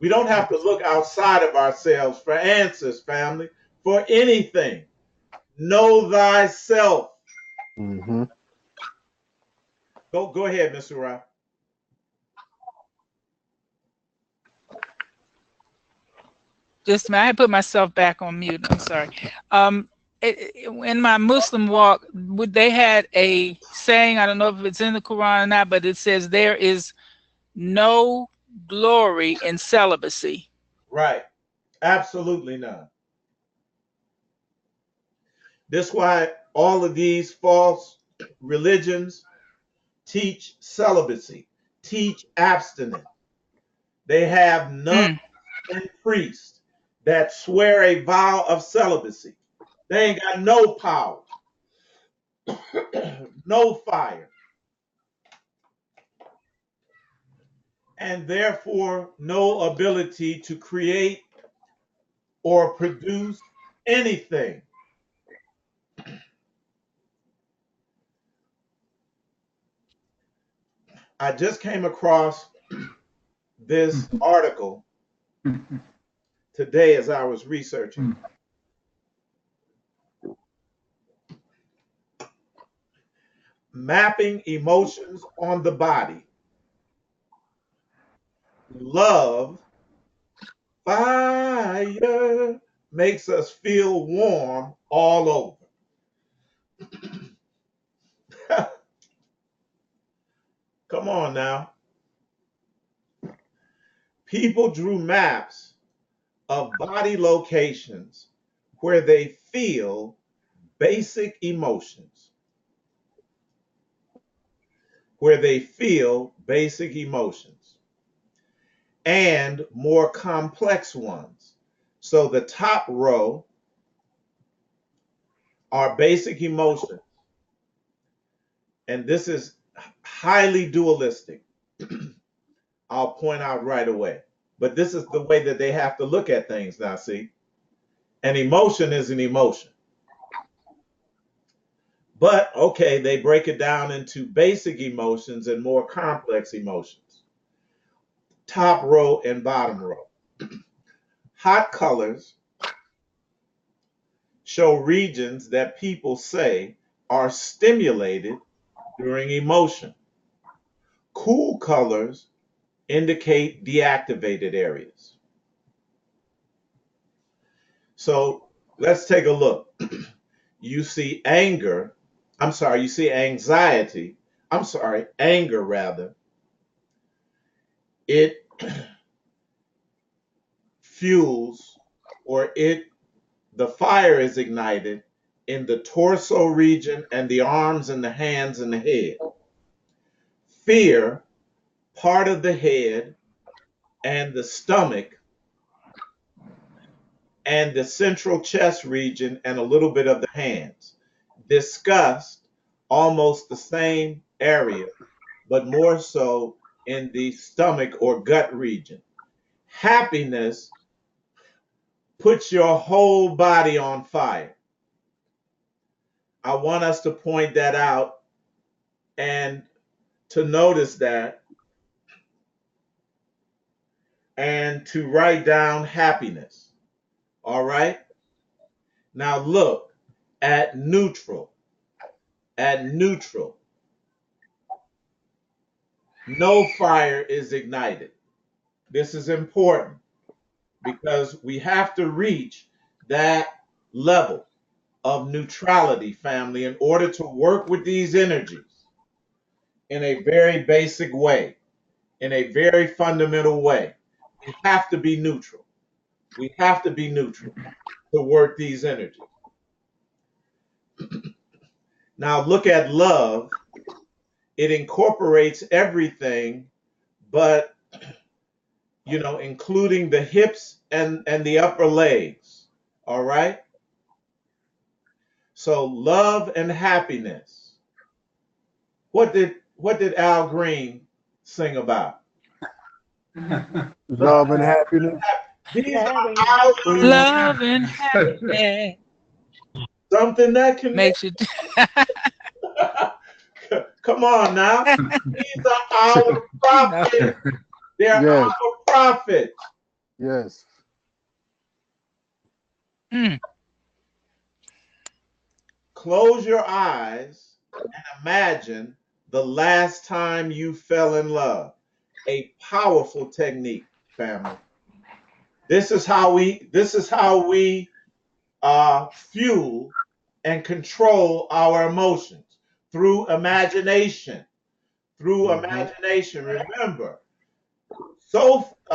we don't have to look outside of ourselves for answers, family, for anything. Know thyself. Mm-hmm. Go ahead, Mr. Rao. just I had put myself back on mute. I'm sorry. Um, in my Muslim walk, they had a saying. I don't know if it's in the Quran or not, but it says there is no glory in celibacy. Right. Absolutely none. This is why all of these false religions teach celibacy, teach abstinence. They have nuns Mm, and priests that swear a vow of celibacy. They ain't got no power, no fire, and therefore no ability to create or produce anything. I just came across this article today as I was researching. Mapping emotions on the body. Love, fire, makes us feel warm all over. Come on now. People drew maps of body locations where they feel basic emotions, where they feel basic emotions and more complex ones. So the top row are basic emotions, and this is highly dualistic. I'll point out right away. But this is the way that they have to look at things now, see? An emotion is an emotion. But okay, they break it down into basic emotions and more complex emotions. Top row and bottom row. Hot colors show regions that people say are stimulated during emotion. Cool colors indicate deactivated areas. So let's take a look. You see anger, you see anxiety, anger rather. It fuels or the fire is ignited in the torso region and the arms and the hands and the head. Fear, part of the head and the stomach and the central chest region and a little bit of the hands. Disgust, almost the same area, but more so in the stomach or gut region. Happiness puts your whole body on fire. I want us to point that out and to notice that and to write down happiness. All right? Now look at neutral. At neutral, no fire is ignited. This is important because we have to reach that level of neutrality, family, in order to work with these energies in a very basic way, in a very fundamental way. We have to be neutral. We have to be neutral to work these energies. Now, look at love. It incorporates everything, but including the hips and the upper legs. All right. So love and happiness. What did Al Green sing about? Love and happiness. These Love are and our happiness. love and happiness something that can make. makes you. Come on now. These are our prophets. They're Yes, our prophets. yes. Mm, Close your eyes and imagine the last time you fell in love. A powerful technique, family. This is how we fuel and control our emotions through imagination. Through Mm-hmm. imagination. Remember,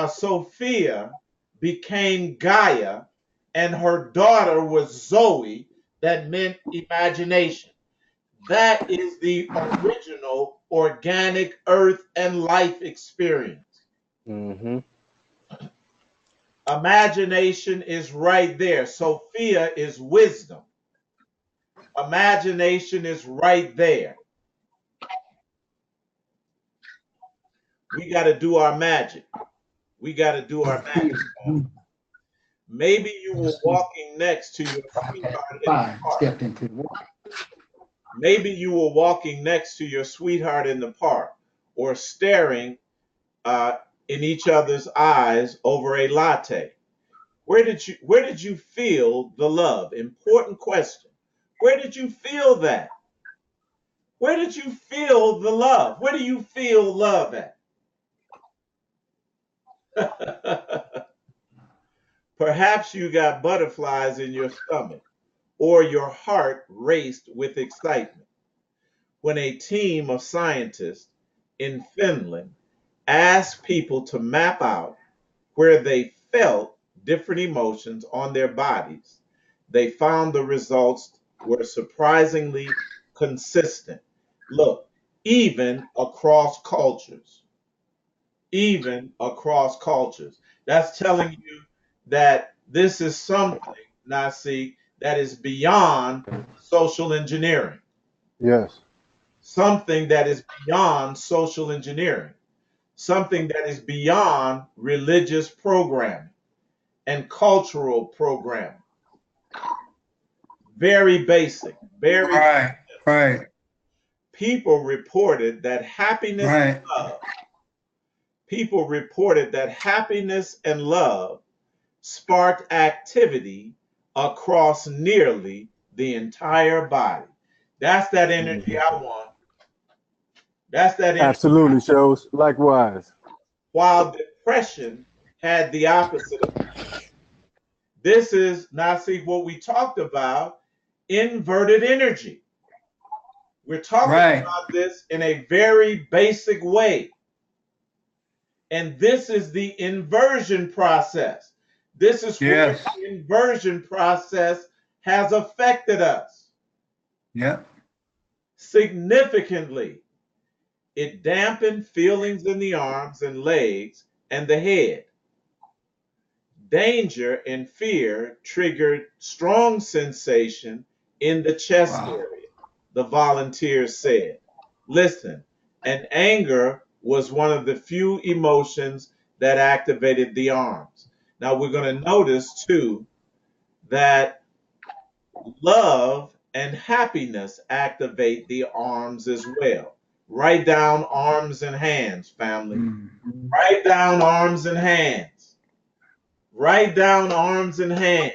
Sophia became Gaia, and her daughter was Zoe. That meant imagination. That is the original organic earth and life experience. Mm-hmm. Imagination is right there. Sophia is wisdom. Imagination is right there. We got to do our magic. We got to do our magic. Maybe you were walking next to your sweetheart in the Fire park. stepped into the water. Maybe you were walking next to your sweetheart in the park or staring uh, in each other's eyes over a latte. Where did you feel the love? Important question. Where did you feel that? Where did you feel the love? Where do you feel love at? Perhaps you got butterflies in your stomach or your heart raced with excitement when a team of scientists in Finland asked people to map out where they felt different emotions on their bodies. They found the results were surprisingly consistent. Look, even across cultures, even across cultures. That's telling you that this is something, Nasi, that is beyond social engineering. Yes. Something that is beyond social engineering. Something that is beyond religious programming and cultural programming. Very basic, very Right, right, people reported that happiness and right. love, people reported that happiness and love sparked activity across nearly the entire body. That's that energy Mhm. I want. That's that energy. Absolutely shows. Likewise. While depression had the opposite effect. This is, now see what we talked about, inverted energy. We're talking Right. about this in a very basic way. And this is the inversion process. This is where Yes. the inversion process has affected us Yep. significantly. It dampened feelings in the arms and legs and the head. Danger and fear triggered strong sensation in the chest Wow. area, the volunteers said. Listen, and anger was one of the few emotions that activated the arms. Now we're going to notice too that love and happiness activate the arms as well. Write down arms and hands, family. Mm. Write down arms and hands. Write down arms and hands.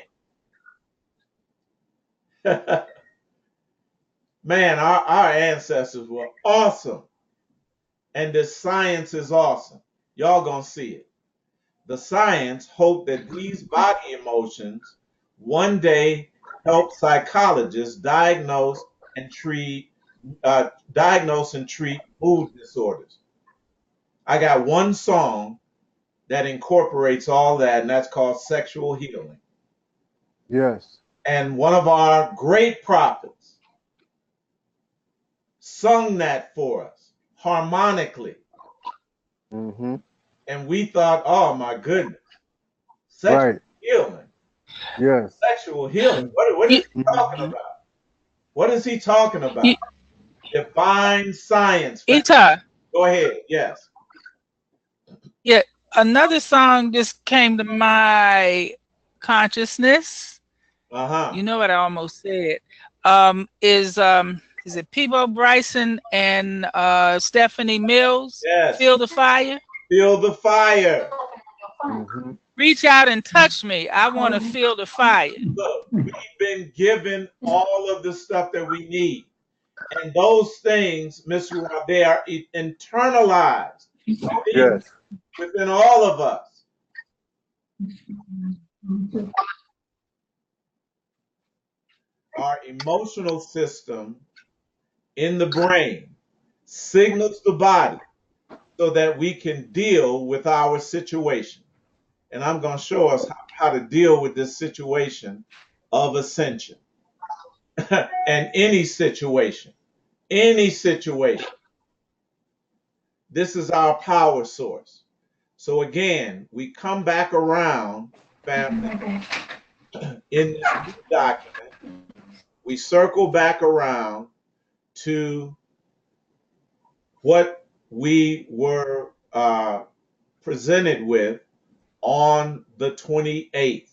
Man, our ancestors were awesome. And the science is awesome. Y'all gonna see it. The science hope that these body emotions one day help psychologists diagnose and treat mood disorders. I got one song that incorporates all that, and that's called Sexual Healing. Yes. And one of our great prophets sung that for us harmonically. Mm-hmm. And we thought, oh my goodness, sexual Right. healing. Yes. Sexual healing. What You, is he talking Mm-hmm. about? What is he talking you, about? Define science. Eitai, Go ahead. Yes. yeah, another song just came to my consciousness. Uh-huh. You know what I almost said. Is it Peebo Bryson and Stephanie Mills? Yes. Feel the Fire? Feel the fire. Mm-hmm. Reach out and touch me. I want to feel the fire. Look, we've been given all of the stuff that we need. And those things, Mr. Rob, they are internalized within, Yes. within all of us. Our emotional system in the brain signals the body so that we can deal with our situation. And I'm going to show us how to deal with this situation of ascension. And any situation, this is our power source. So again, we come back around, family, in this new document, we circle back around to what we were presented with on the 28th.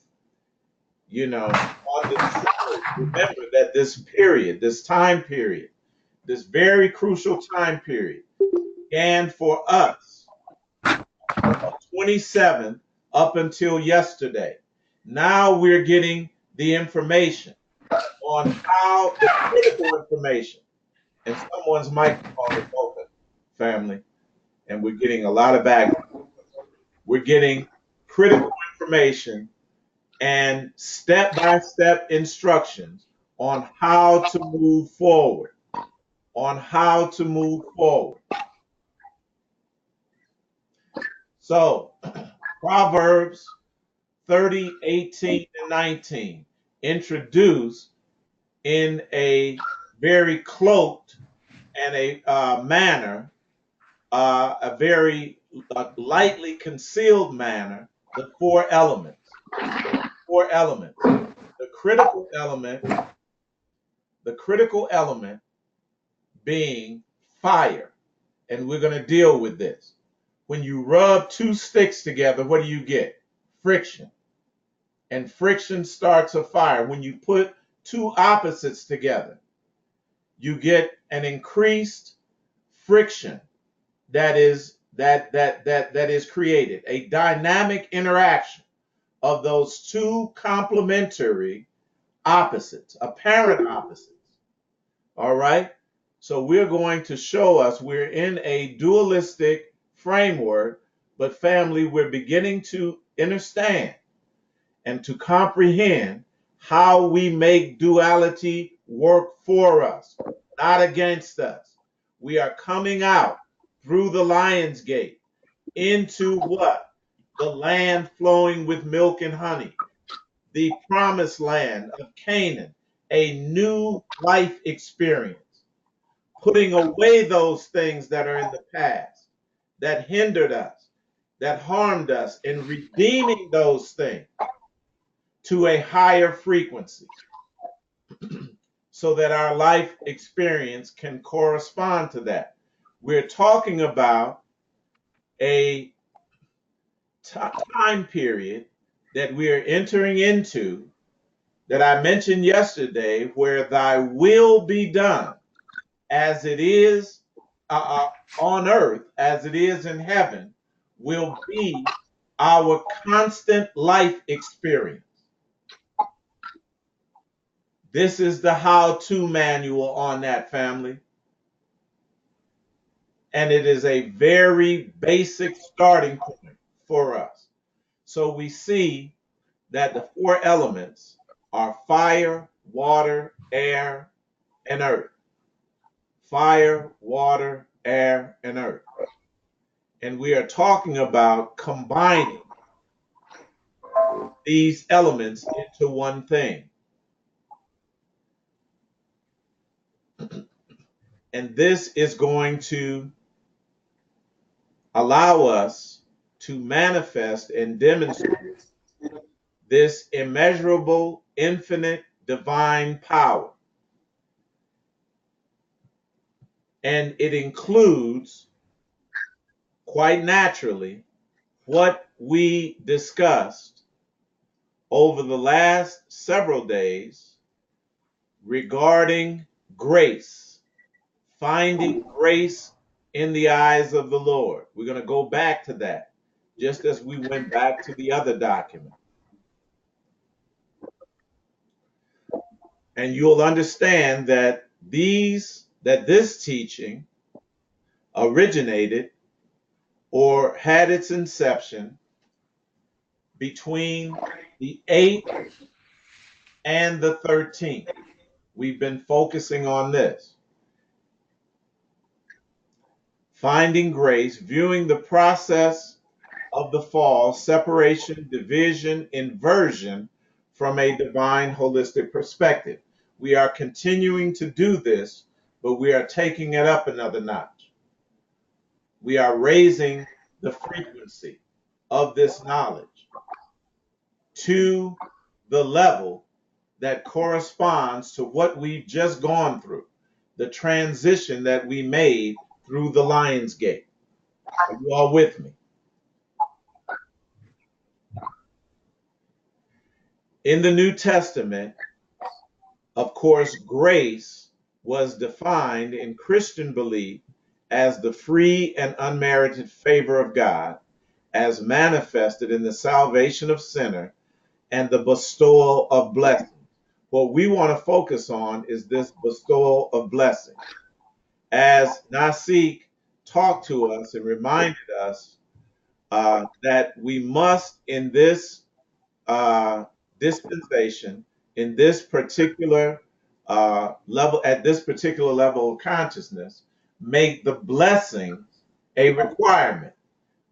You know, on the 3rd, remember that this period, this time period, this very crucial time period began for us on the 27th up until yesterday. Now we're getting the information on how the critical information, and someone's microphone is open, family, and we're getting a lot of background. We're getting critical information and step-by-step instructions on how to move forward, on how to move forward. So, Proverbs 30, 18, and 19 introduce in a very cloaked and a manner, a very lightly concealed manner, the four elements. Four elements. The critical element being fire. And we're going to deal with this. When you rub two sticks together, what do you get? Friction. And friction starts a fire. When you put two opposites together, you get an increased friction that is created, a dynamic interaction of those two complementary opposites, apparent opposites. All right? So we're going to show us we're in a dualistic framework, but family, we're beginning to understand and to comprehend how we make duality work for us, not against us. We are coming out through the Lion's Gate into what? The land flowing with milk and honey, the promised land of Canaan, a new life experience, putting away those things that are in the past, that hindered us, that harmed us, and redeeming those things to a higher frequency so that our life experience can correspond to that. We're talking about a time period that we are entering into that I mentioned yesterday, where thy will be done as it is on earth, as it is in heaven, will be our constant life experience. This is the how-to manual on that, family. And it is a very basic starting point for us. So we see that the four elements are fire, water, air, and earth. Fire, water, air, and earth. And we are talking about combining these elements into one thing. And this is going to allow us to manifest and demonstrate this immeasurable, infinite, divine power. And it includes, quite naturally, what we discussed over the last several days regarding grace, finding grace in the eyes of the Lord. We're going to go back to that, just as we went back to the other document. And you'll understand that this teaching originated or had its inception between the 8th and the 13th. We've been focusing on this. Finding grace, viewing the process of the fall, separation, division, inversion from a divine holistic perspective. We are continuing to do this, but we are taking it up another notch. We are raising the frequency of this knowledge to the level that corresponds to what we've just gone through, the transition that we made through the Lion's Gate. Are you all with me? In the New Testament, of course, grace was defined in Christian belief as the free and unmerited favor of God, as manifested in the salvation of sinner and the bestowal of blessings. What we want to focus on is this bestowal of blessing. As Nasik talked to us and reminded us that we must, in this dispensation, in this particular level, at this particular level of consciousness, make the blessings a requirement,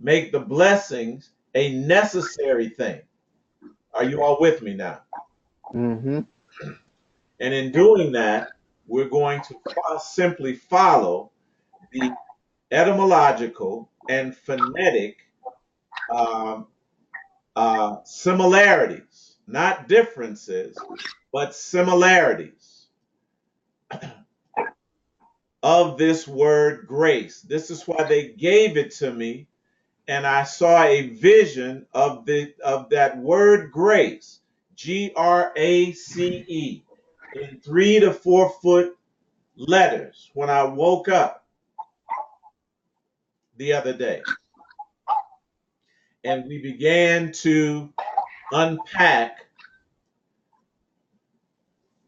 make the blessings a necessary thing. Are you all with me now? Mm-hmm. And in doing that, we're going to simply follow the etymological and phonetic um, similarities, not differences, but similarities of this word grace. This is why they gave it to me, and I saw a vision of that word grace, GRACE, in 3 to 4 foot letters when I woke up the other day. And we began to unpack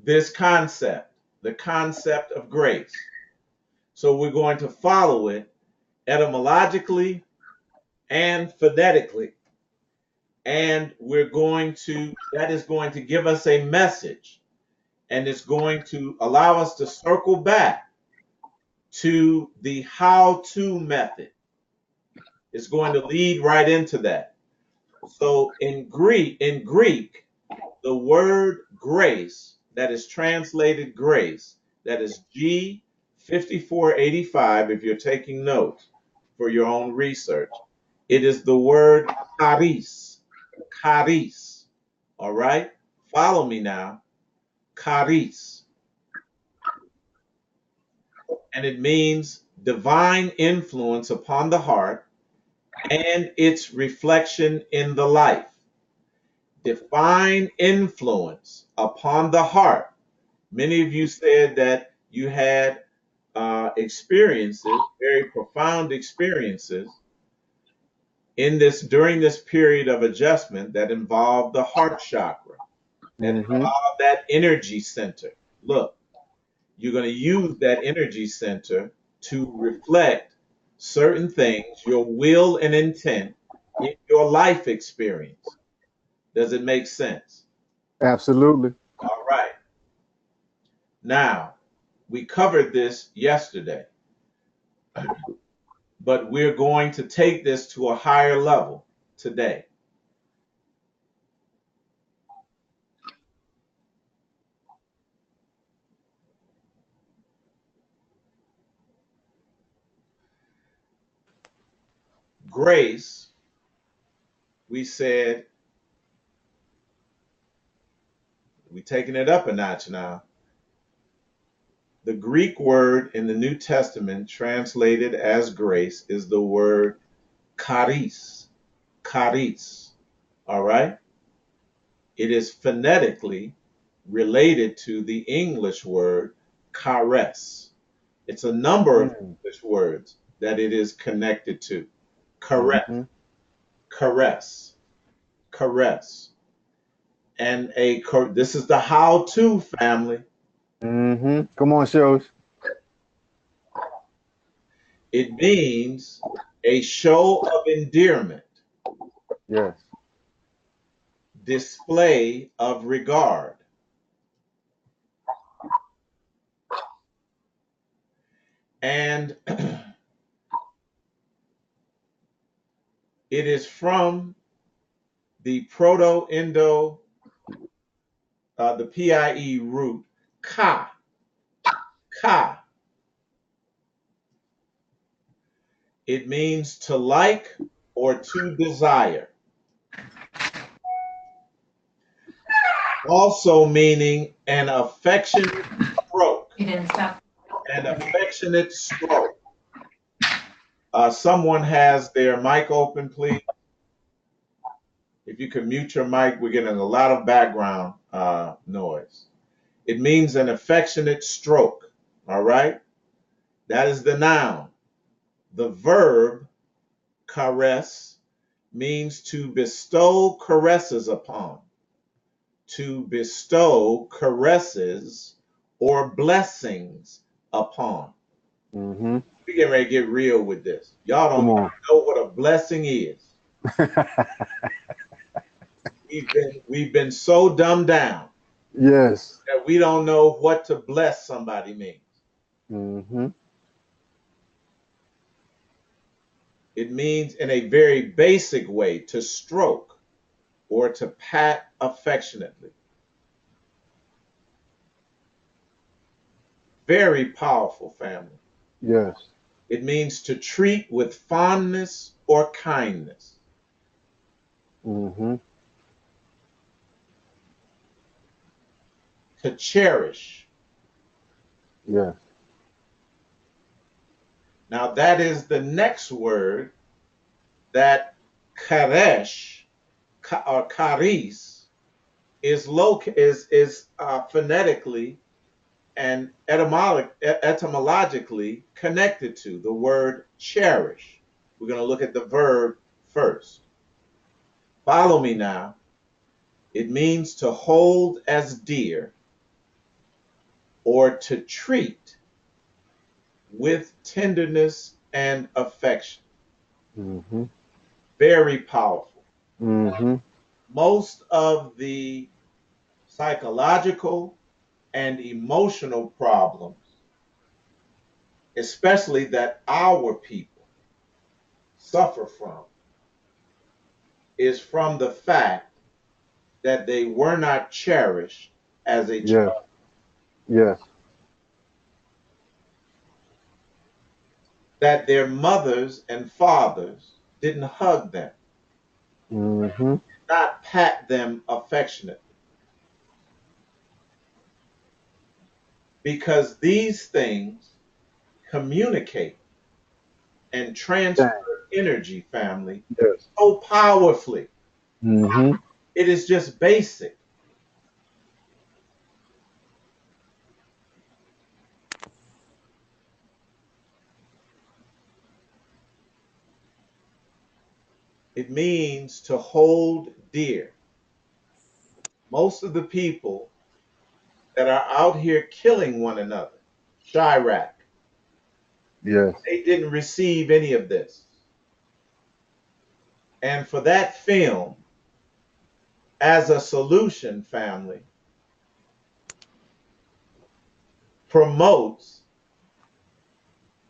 this concept, the concept of grace. So we're going to follow it etymologically and phonetically. And that is going to give us a message, and it's going to allow us to circle back to the how-to method. It's going to lead right into that. So in Greek, the word grace, that is translated grace, that is G 5485, if you're taking notes for your own research, it is the word charis. Charis. All right? Follow me now. Charis. And it means divine influence upon the heart and its reflection in the life. Divine influence upon the heart. Many of you said that you had experiences, very profound experiences, during this period of adjustment that involved the heart chakra, that involved that energy center. Look, you're going to use that energy center to reflect certain things, your will and intent in your life experience. Does it make sense? Absolutely. All right. Now, we covered this yesterday, but we're going to take this to a higher level today. Grace, we said, we're taking it up a notch now. The Greek word in the New Testament translated as grace is the word charis. Charis. All right? It is phonetically related to the English word caress. It's a number of English words that it is connected to. Caress. Caress. Caress. And this is the how-to, family. Come on, shows. It means a show of endearment. Yes. display of regard. And it is from the Proto-Indo, the PIE root, ka, ka. It means to like or to desire. Also meaning an affectionate stroke. An affectionate stroke. Someone has their mic open, please. If you could mute your mic, we're getting a lot of background noise. It means an affectionate stroke. All right? That is the noun. The verb, caress, means to bestow caresses upon. To bestow caresses or blessings upon. Mm-hmm. We getting ready to get real with this. Y'all don't even know what a blessing is. We've been so dumbed down Yes. that we don't know what to bless somebody means. Mm-hmm. It means in a very basic way to stroke or to pat affectionately. Very powerful, family. Yes. It means to treat with fondness or kindness. Mm-hmm. To cherish. Yes. Now that is the next word that karesh or karis is phonetically and etymologically connected to the word cherish. We're going to look at the verb first. Follow me now. It means to hold as dear or to treat with tenderness and affection. Mm-hmm. Very powerful. Mm-hmm. Most of the psychological and emotional problems, especially that our people suffer from, is from the fact that they were not cherished as a Yes. child. Yes. That their mothers and fathers didn't hug them, Mm-hmm. not pat them affectionately. Because these things communicate and Dang. transfer energy, family, Yes. so powerfully. Mm-hmm. It is just basic. It means to hold dear. Most of the people that are out here killing one another, Chirac, Yes. they didn't receive any of this. And for that film, as a solution, family, promotes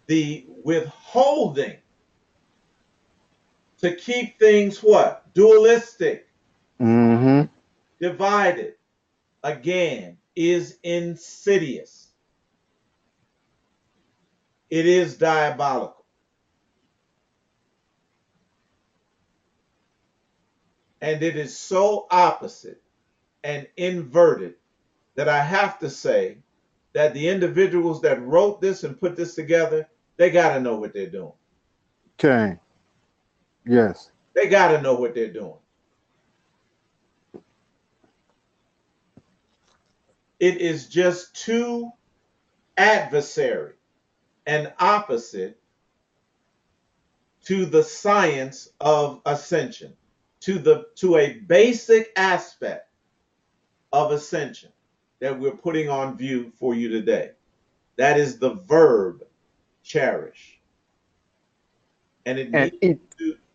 the withholding to keep things what? Dualistic, Mm-hmm. divided. Again, is insidious. It is diabolical. And it is so opposite and inverted that I have to say that the individuals that wrote this and put this together, they got to know what they're doing. Okay. Yes. They got to know what they're doing. It is just too adversary and opposite to the science of ascension, to a basic aspect of ascension that we're putting on view for you today. That is the verb cherish. And And it.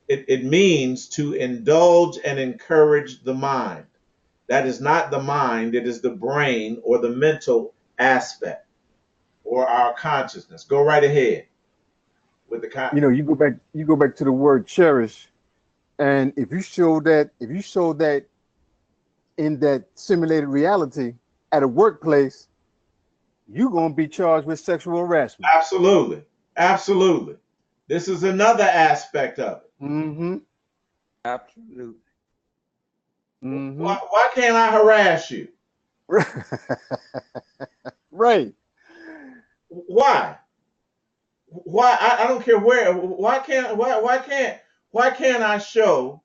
it means to indulge and encourage the mind. That is not the mind, it is the brain or the mental aspect or our consciousness. Go right ahead with the You know, you go back to the word cherish, and if you show that in that simulated reality at a workplace, you're gonna be charged with sexual harassment. Absolutely. Absolutely. This is another aspect of it. Mm-hmm. Absolutely. Mm-hmm. Why can't I harass you? Right. Why? Why? I don't care where. Why can't I show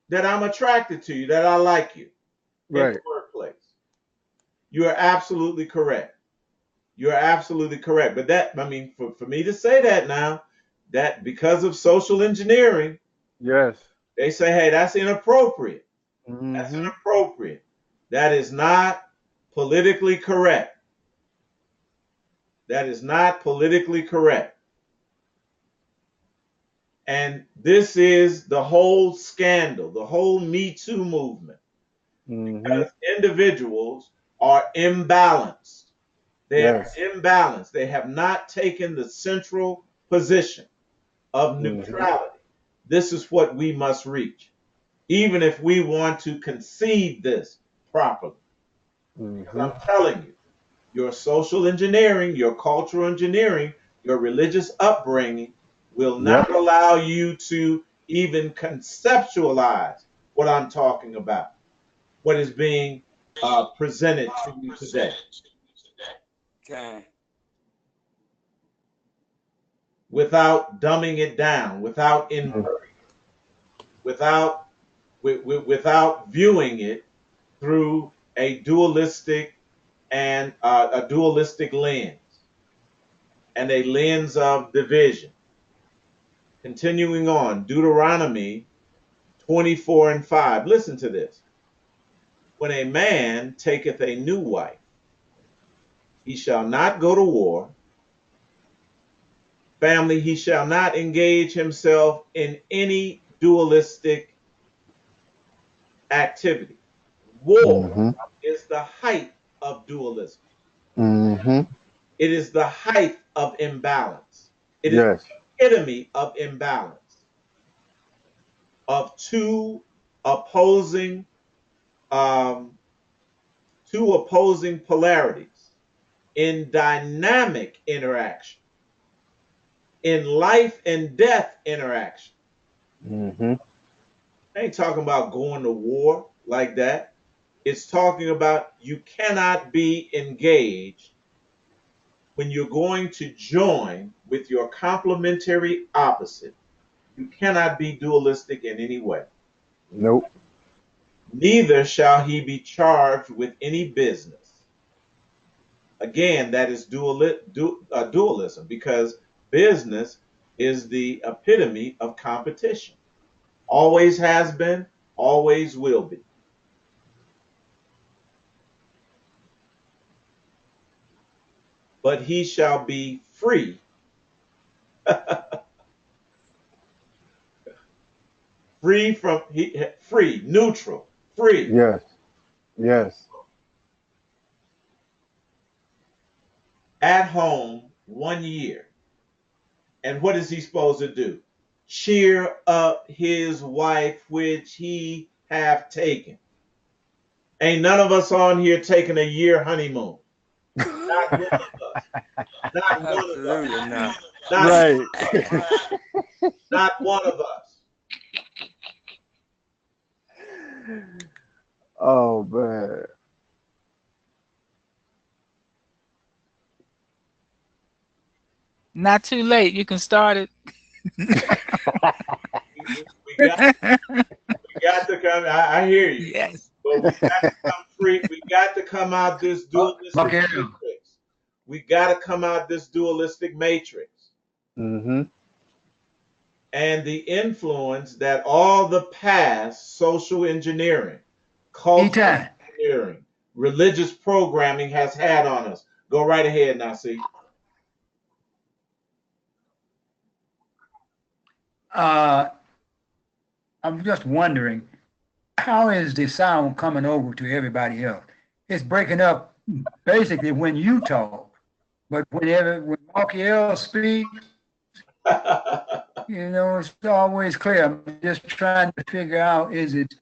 that I'm attracted to you, that I like you in the Right. workplace? You are absolutely correct. You're absolutely correct. But that, I mean, for me to say that now, that because of social engineering, Yes. they say, hey, that's inappropriate. That's Mm-hmm. inappropriate. That is not politically correct. That is not politically correct. And this is the whole scandal, the whole Me Too movement, Mm-hmm. because individuals are imbalanced. They are Yes. imbalanced. They have not taken the central position of Mm-hmm. neutrality. This is what we must reach, even if we want to concede this properly. Because Mm-hmm. I'm telling you, your social engineering, your cultural engineering, your religious upbringing will Yep. not allow you to even conceptualize what I'm talking about, what is being presented to you today, Okay. without dumbing it down, without inverting, without without viewing it through a dualistic and a dualistic lens and a lens of division. Continuing on, Deuteronomy 24 and 5. Listen to this. When a man taketh a new wife, he shall not go to war. Family, he shall not engage himself in any dualistic activity. War Mm-hmm. is the height of dualism. Mm-hmm. It is the height of imbalance. It is Yes. the epitome of imbalance, of opposing um, two opposing polarities in dynamic interaction, in life and death interaction. Mm-hmm. I ain't talking about going to war like that. It's talking about you cannot be engaged when you're going to join with your complementary opposite. You cannot be dualistic in any way. Nope. Neither shall he be charged with any business. Again, that is dualism, because business is the epitome of competition. Always has been, always will be. But he shall be free, free from free, neutral, free, Yes. Yes. at home 1 year. And what is he supposed to do? Cheer up his wife which he hath taken. Ain't none of us on here taking a year honeymoon. Not one of us. Not one of us. Absolutely not. Not Right. not one of us. Oh man. Not too late. You can start it. We got to come. I hear you, Yes. but we got to come free. We got to come out this dualistic Okay. matrix. We got to come out this dualistic matrix. Mm-hmm. And the influence that all the past social engineering, cultural Eitai. engineering, religious programming has had on us. Go right ahead now, see. Uh, I'm just wondering, how is the sound coming over to everybody else? It's breaking up basically when you talk, but when Marky L speaks, it's always clear. I'm just trying to figure out, is it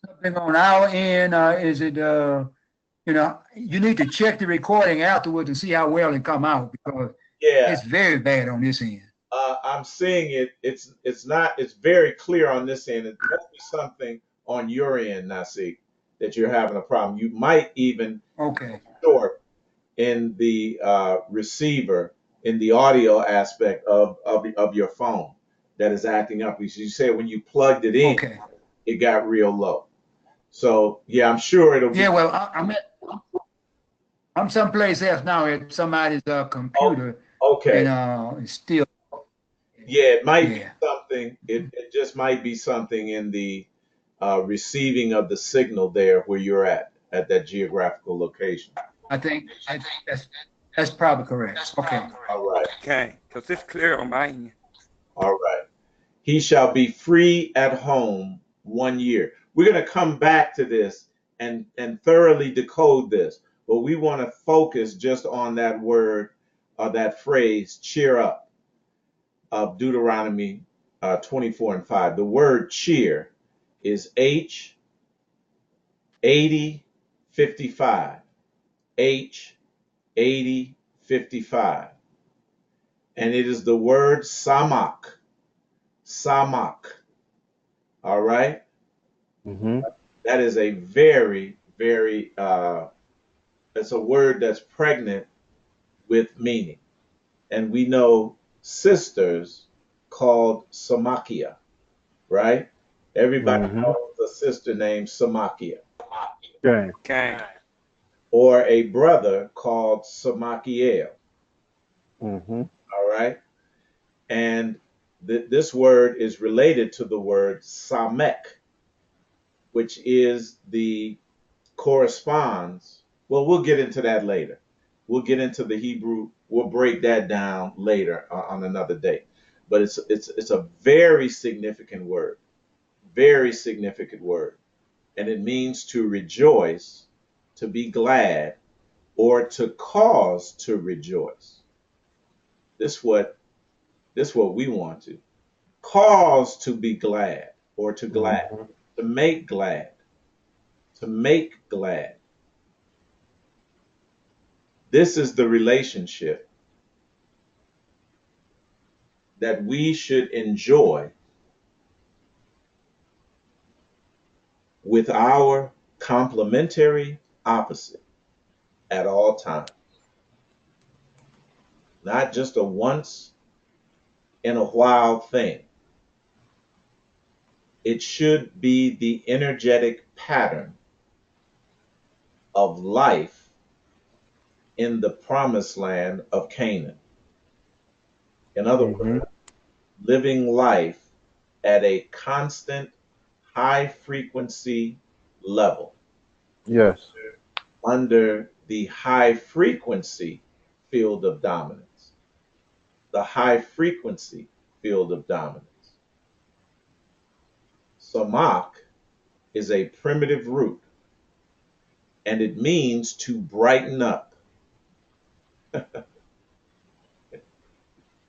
something on our end, or is it, you need to check the recording afterwards and see how well it come out, because Yeah, it's very bad on this end. I'm seeing it. It's not. It's very clear on this end. It must be something on your end, Nasi, that you're having a problem. You might even Okay. short in the receiver in the audio aspect of your phone that is acting up. Because you said when you plugged it in, Okay. it got real low. So yeah, I'm sure it'll Yeah, be. well, I'm someplace else now at somebody's Oh, computer, and okay. it's still, Yeah, it might be yeah. something. It just might be something in the receiving of the signal there where you're at that geographical location. I think that's probably correct. Okay. All right. Okay, because it's clear on my end. All right. He shall be free at home 1 year. We're going to come back to this and thoroughly decode this, but we want to focus just on that word or that phrase, cheer up, of Deuteronomy 24:5. The word cheer is H 8055. H 8055. And it is the word samak. Samak. All right. Mm-hmm. That is a very, very, it's a word that's pregnant with meaning. And we know sisters called Samakia, right? Everybody Mm-hmm. knows a sister named Samakia, Okay. Okay, or a brother called Samakiel, Mm-hmm. all right? And this word is related to the word Samek, which is the corresponds. Well, we'll get into that later. We'll get into the Hebrew. We'll break that down later on another day. But it's a very significant word, very significant word, and it means to rejoice, to be glad, or to cause to rejoice. This what what we want to cause to be glad, or to glad, Mm-hmm. to make glad, to make glad. This is the relationship that we should enjoy with our complementary opposite at all times. Not just a once in a while thing. It should be the energetic pattern of life in the promised land of Canaan. In other Mm-hmm. words, living life at a constant high frequency level Yes. under the high frequency field of dominance. The high frequency field of dominance. Samak is a primitive root and it means to brighten up.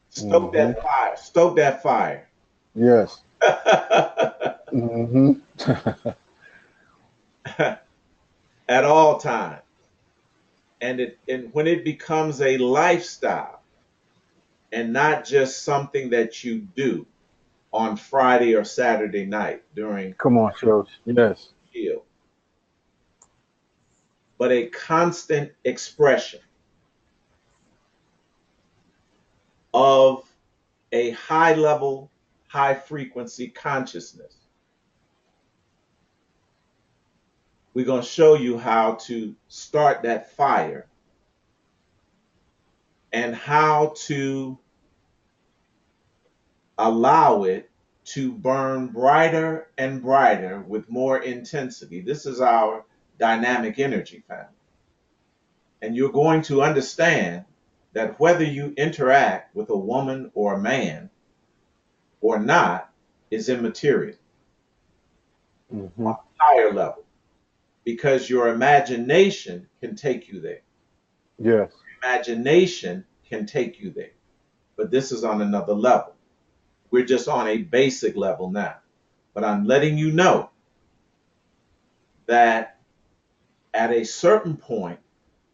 Stoke Mm-hmm. that fire. Stoke that fire. Yes. Mm-hmm. At all times. And when it becomes a lifestyle and not just something that you do on Friday or Saturday night during Come on, shows. Yes. chill, but a constant expression of a high level, high frequency consciousness. We're going to show you how to start that fire and how to allow it to burn brighter and brighter with more intensity. This is our dynamic energy family. And you're going to understand that whether you interact with a woman or a man or not is immaterial. Mm-hmm. higher level because your imagination can take you there. Yes. Imagination can take you there. But this is on another level. We're just on a basic level now. But I'm letting you know that at a certain point,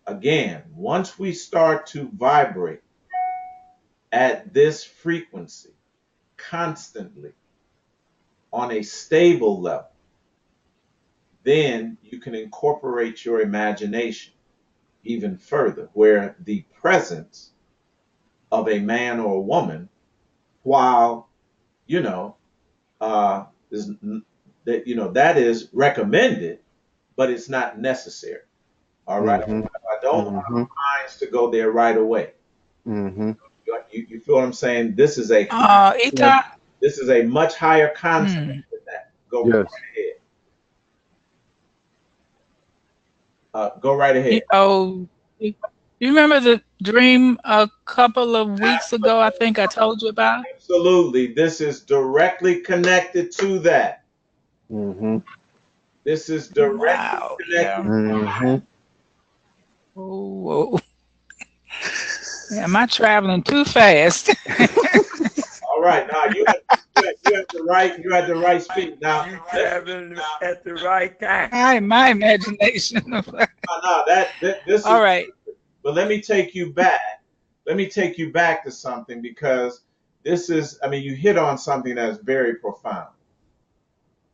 again, once we start to vibrate at this frequency constantly on a stable level, then you can incorporate your imagination even further, where the presence of a man or a woman, while you know, is that that is recommended, but it's not necessary. All right, Mm-hmm. I don't want Mm-hmm. minds to go there right away. Mm-hmm. You feel what I'm saying? This is a Yes. Eitai. much higher concept Hmm. than that. Go right Yes. ahead. Go right ahead. Oh, you remember the dream a couple of weeks ago? I think I told you about. Absolutely. This is directly connected to that. Mm-hmm. This is directly Wow. connected. Yeah. Mm-hmm. Oh, am I traveling too fast? All right. Now you have the right speed. Now You let traveling at the right time. My imagination. this All is right. but let me take you back. Let me take you back to something because this is I mean you hit on something that's very profound.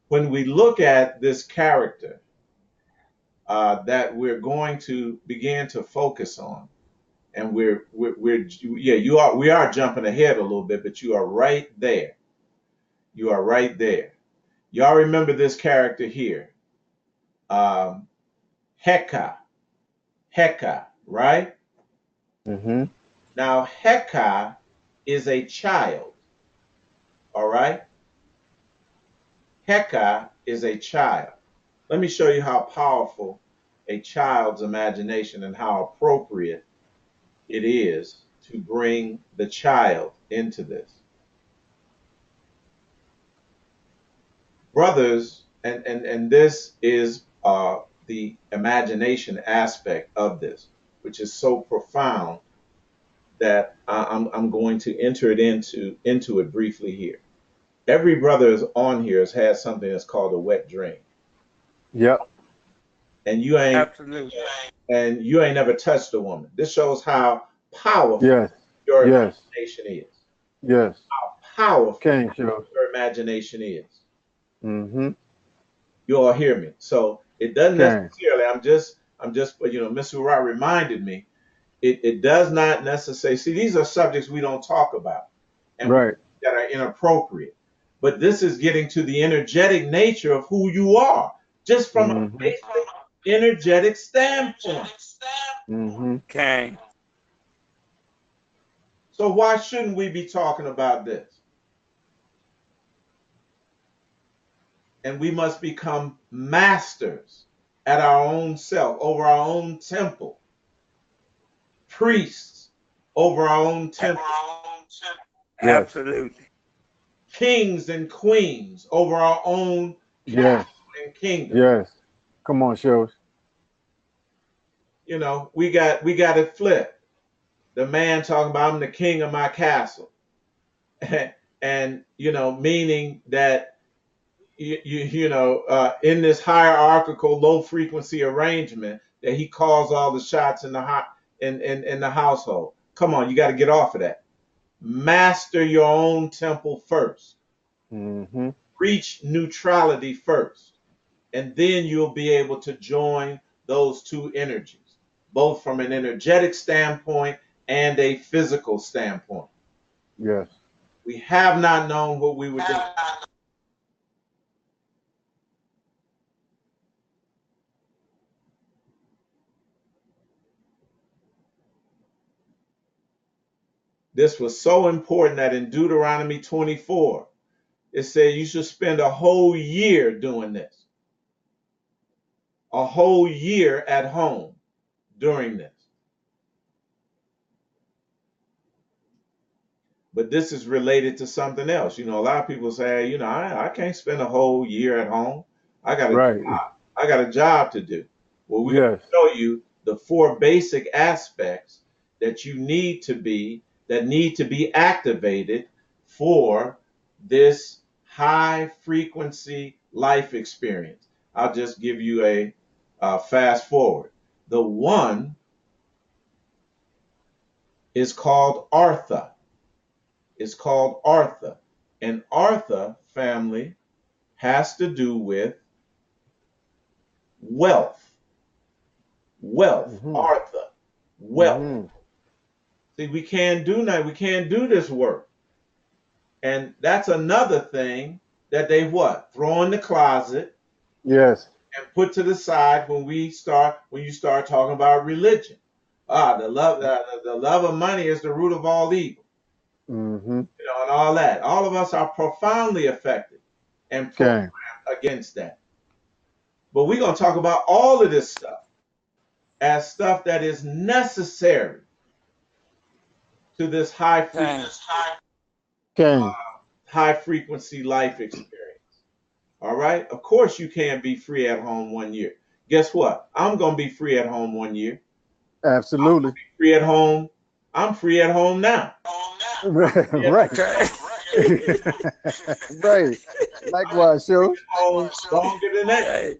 When we look at this character that we're going to begin to focus on, and we're yeah we are jumping ahead a little bit, but you are right there. You are right there. Y'all remember this character here, um, Heka. Heka, right? Mm-hmm. Now Heka is a child. All right, Heka is a child. Let me show you how powerful a child's imagination and how appropriate it is to bring the child into this. Brothers, and this is the imagination aspect of this, which is so profound that I'm going to enter it into it briefly here. Every brother is on here has had something that's called a wet dream, Yep. and Absolutely. you ain't never touched a woman. This shows how powerful Yes. your Yes. imagination is. Yes. Powerful Can show. your imagination is. Mm-hmm. You all hear me? So it doesn't Can. necessarily. I'm just. Mr. Wright reminded me. It does not necessarily. See, these are subjects we don't talk about, and Right. that are inappropriate. But this is getting to the energetic nature of who you are, just from a Mm-hmm. basic energetic standpoint. Mm-hmm. Can. So why shouldn't we be talking about this? And we must become masters at our own self, over our own temple, priests over our own temple, Yes. Absolutely. kings and queens over our own Yes. castle and kingdom. Yes. Come on, shows. We got it flipped. The man talking about I'm the king of my castle, and meaning that in this hierarchical low frequency arrangement that he calls all the shots in the in the household. Come on, you got to get off of that. Master your own temple first. Mm-hmm. Reach neutrality first, and then you'll be able to join those two energies, both from an energetic standpoint and a physical standpoint. Yes. We have not known what we were doing. This was so important that in Deuteronomy 24, it said you should spend a whole year doing this, a whole year at home during this. But this is related to something else. A lot of people say, I can't spend a whole year at home. I got a Right. I got a job to do. Well, we're going Yes. to show you the 4 basic aspects that need to be activated for this high frequency life experience. I'll just give you a fast forward. The one is called Artha. It's called Artha. And Artha, family, has to do with wealth. Wealth. Mm-hmm. Artha. Wealth. Mm-hmm. See, we can't do that. We can't do this work. And that's another thing that they what? Throw in the closet Yes. and put to the side when you start talking about religion. The love of money is the root of all evil. Mm-hmm. And all that. All of us are profoundly affected and Okay. programmed against that. But we're going to talk about all of this stuff as stuff that is necessary to this Okay. Okay. high frequency life experience. All right? Of course you can't be free at home 1 year. Guess what? I'm going to be free at home 1 year. Absolutely. Free at home. I'm free at home now. Right. Okay. Right. Likewise, show. Home longer than that. Okay.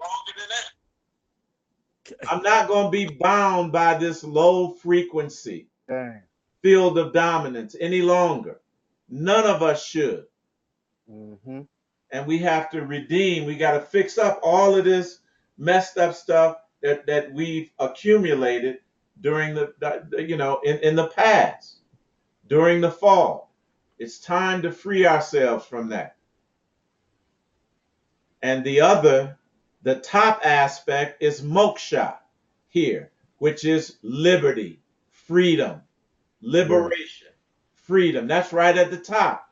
I'm not going to be bound by this low frequency Dang. field of dominance any longer. None of us should. Mm-hmm. And we have to redeem. We got to fix up all of this messed up stuff that we've accumulated during in the past, during the fall. It's time to free ourselves from that. And the top aspect is moksha here, which is liberty, freedom, liberation, freedom. That's right at the top.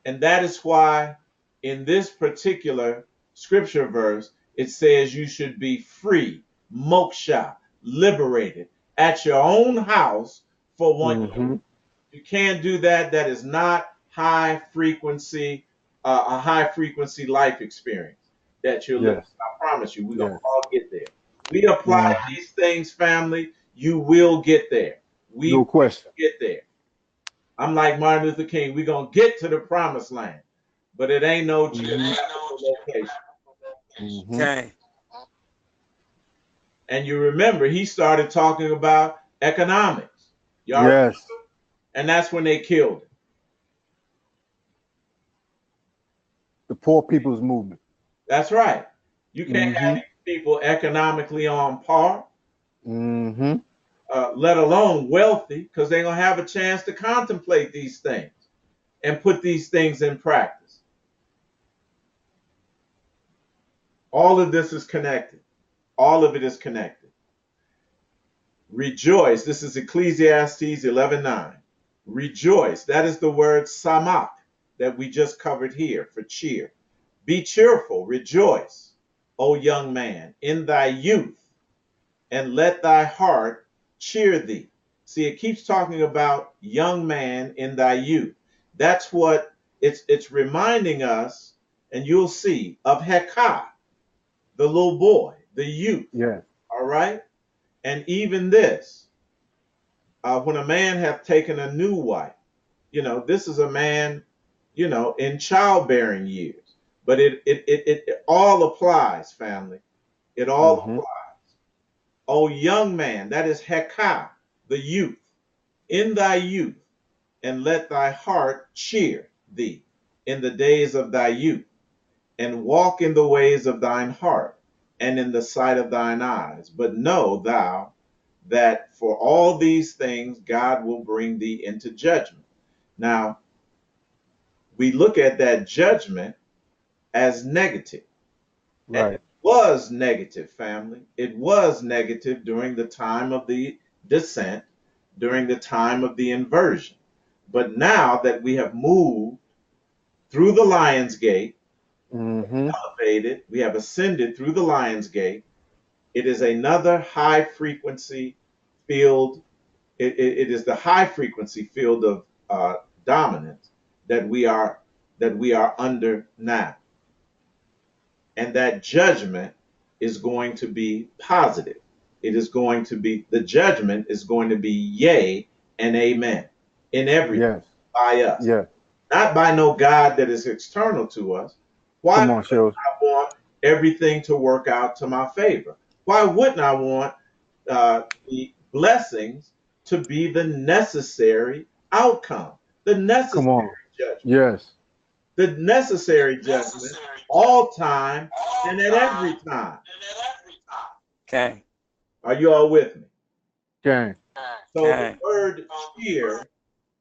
And that is why in this particular scripture verse, it says you should be free, moksha, liberated at your own house for 1 year. Mm-hmm. You can't do that. That is not high frequency, a high frequency life experience that you're living. Yes. I promise you, we're going to Yes. all get there. We apply these things, family, you will get there. We No question. get there. I'm like Martin Luther King. We're going to get to the promised land, but it ain't no geographical location. Mm-hmm. Okay. And you remember, he started talking about economics. Y'all Yes. remember? And that's when they killed him. The poor people's movement. That's right. You can't have Mm-hmm. people economically on par, Mm-hmm. let alone wealthy, because they're going to have a chance to contemplate these things and put these things in practice. All of this is connected. All of it is connected. Rejoice. This is Ecclesiastes 11:9. Rejoice. That is the word samak that we just covered here for cheer. Be cheerful, rejoice, O young man, in thy youth, and let thy heart cheer thee. See, it keeps talking about young man in thy youth. That's what it's reminding us, and you'll see, of Hekah, the little boy, the youth. Yes. All right? And even this, when a man hath taken a new wife, this is a man, in childbearing years. But it all applies, family. It all Mm-hmm. applies. O young man, that is Hekah, the youth, in thy youth, and let thy heart cheer thee in the days of thy youth, and walk in the ways of thine heart, and in the sight of thine eyes. But know thou that for all these things God will bring thee into judgment. Now, we look at that judgment as negative. And Right. it was negative, family. It was negative during the time of the descent, during the time of the inversion. But now that we have moved through the lion's gate, Mm-hmm. elevated, we have ascended through the lion's gate, it is another high frequency field. It is the high frequency field of dominance that we are under now. and that judgment is going to be positive. It is going to be, the judgment is going to be yea and amen in everything Yes. by us, Yes. not by no God that is external to us. Why Come on, would shows. I want everything to work out to my favor? Why wouldn't I want the blessings to be the necessary outcome, the Come necessary on. judgment, Yes. the necessary judgment, all time and at every time? Okay. Are you all with me? Okay. So the Okay. word here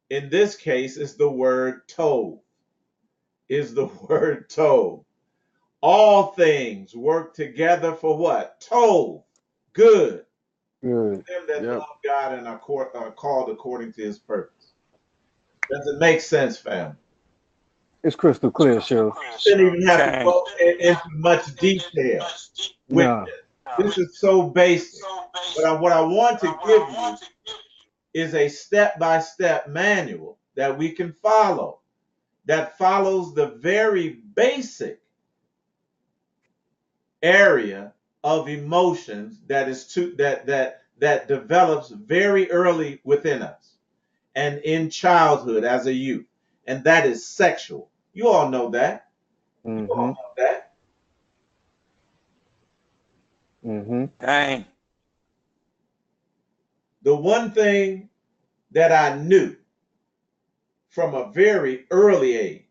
in this case is the word tov, is the word tov. All things work together for what? Tov, good. Good. Them that Yep. love God and are called according to his purpose. Does it make sense, fam? It's crystal clear, shows. Didn't even have to Okay. go into much detail with No. this. This is so basic. But what I want to give you is a step-by-step manual that we can follow, that follows the very basic area of emotions that is to that develops very early within us and in childhood as a youth, and that is sexual. You all know that. You Mm-hmm. all know that. Mm-hmm. Okay. The one thing that I knew from a very early age,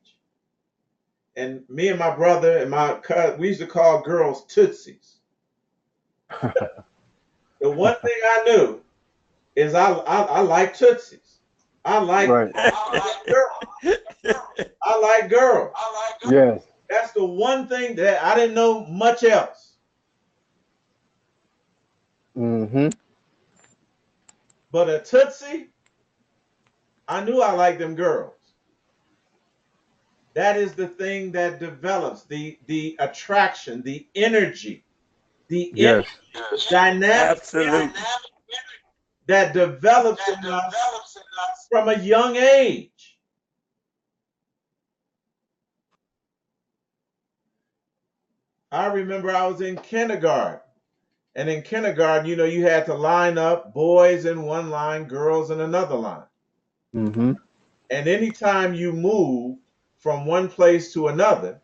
and me and my brother and my cousin, we used to call girls tootsies. The one thing I knew is I like tootsies. I like Right. girls. I like girls. Yes. That's the one thing that I didn't know much else. Mm-hmm. But a tootsie, I knew I liked them girls. That is the thing that develops the attraction, the energy, Yes. the dynamic Absolutely. that develops in us from a young age. I remember I was in kindergarten. And in kindergarten, you had to line up boys in one line, girls in another line. Mm-hmm. And anytime you moved from one place to another,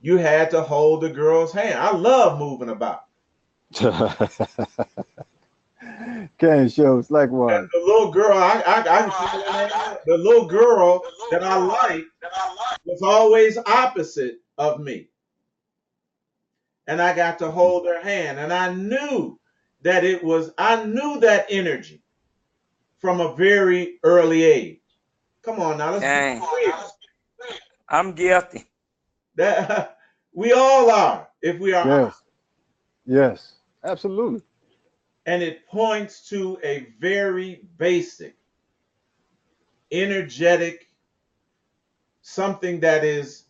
you had to hold the girl's hand. I love moving about. Can shows likewise. The little girl, I can tell her name. The little girl that I liked was always opposite of me. And I got to hold her hand. And I knew I knew that energy from a very early age. Come on now, let's be Okay. real. I'm guilty. That we all are, if we are honest. Yes. Yes. Absolutely. And it points to a very basic, energetic, something that is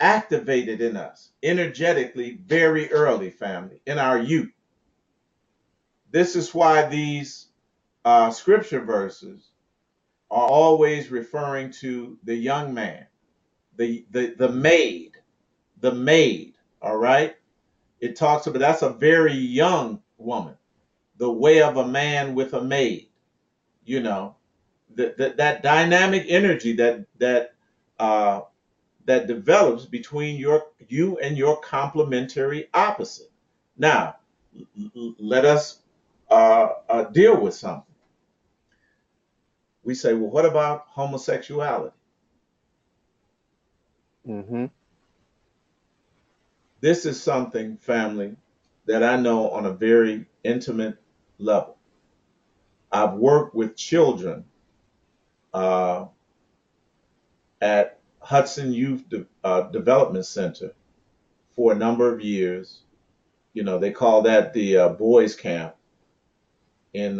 activated in us energetically very early, family, in our youth. This is why these scripture verses are always referring to the young man, the maid, the maid. All right, it talks about that's a very young woman, the way of a man with a maid. You know, that dynamic energy uh, that develops between you and your complementary opposite. Now, let us deal with something. We say, well, what about homosexuality? Mm-hmm. This is something, family, that I know on a very intimate level. I've worked with children uh, at Hudson Development Center for a number of years. They call that the boys' camp in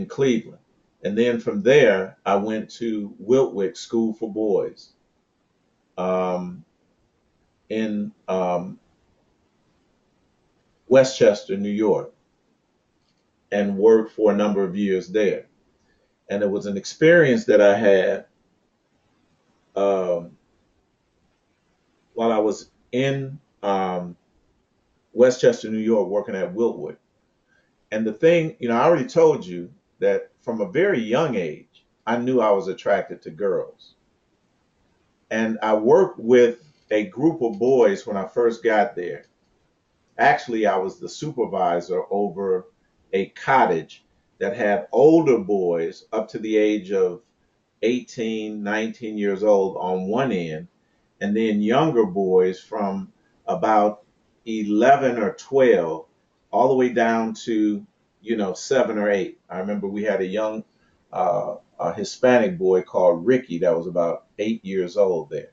Cleveland. And then from there, I went to Wiltwick School for Boys um, in Westchester, New York, and worked for a number of years there. And it was an experience that I had um, while I was in Westchester, New York, working at Wiltwood. And the thing, I already told you that from a very young age, I knew I was attracted to girls. And I worked with a group of boys when I first got there. Actually, I was the supervisor over a cottage that had older boys up to the age of 18, 19 years old on one end, and then younger boys from about 11 or 12 all the way down to 7 or 8. I remember we had a young a Hispanic boy called Ricky that was about 8 years old there.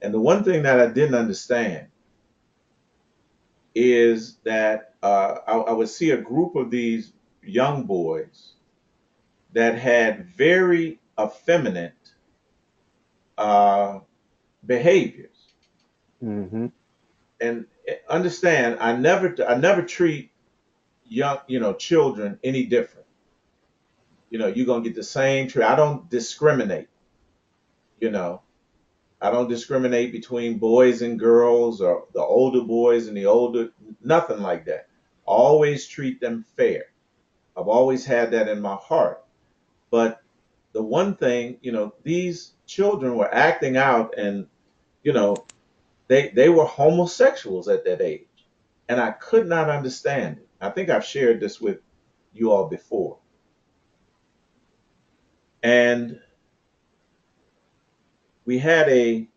And the one thing that I didn't understand is that I would see a group of these young boys that had very effeminate uh, behaviors. Mm-hmm. And understand, I never treat young, children any different. You're gonna get the same treat. I don't discriminate. You know, I don't discriminate between boys and girls or the older boys and the older, nothing like that. Always treat them fair. I've always had that in my heart. But the one thing, these children were acting out, and you know, they were homosexuals at that age. And I could not understand it. I think I've shared this with you all before. And we had a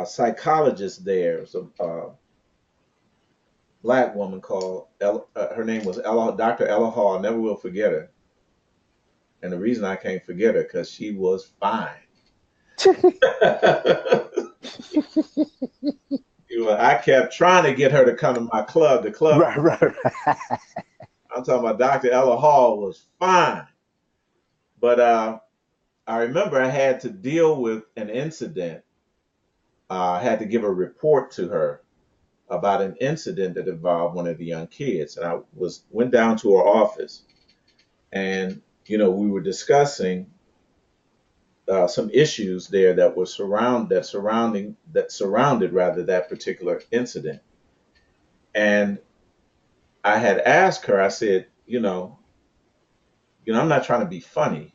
psychologist there, so black woman called her name was Dr. Ella Hall. I never will forget her. And the reason I can't forget her because she was fine. I kept trying to get her to come to my club. The club, Right. I'm talking about Dr. Ella Hall was fine. But I remember I had to deal with an incident. I had to give a report to her about an incident that involved one of the young kids. And I went down to her office, and we were discussing some issues there that were surrounded rather that particular incident. And I had asked her, I said, I'm not trying to be funny,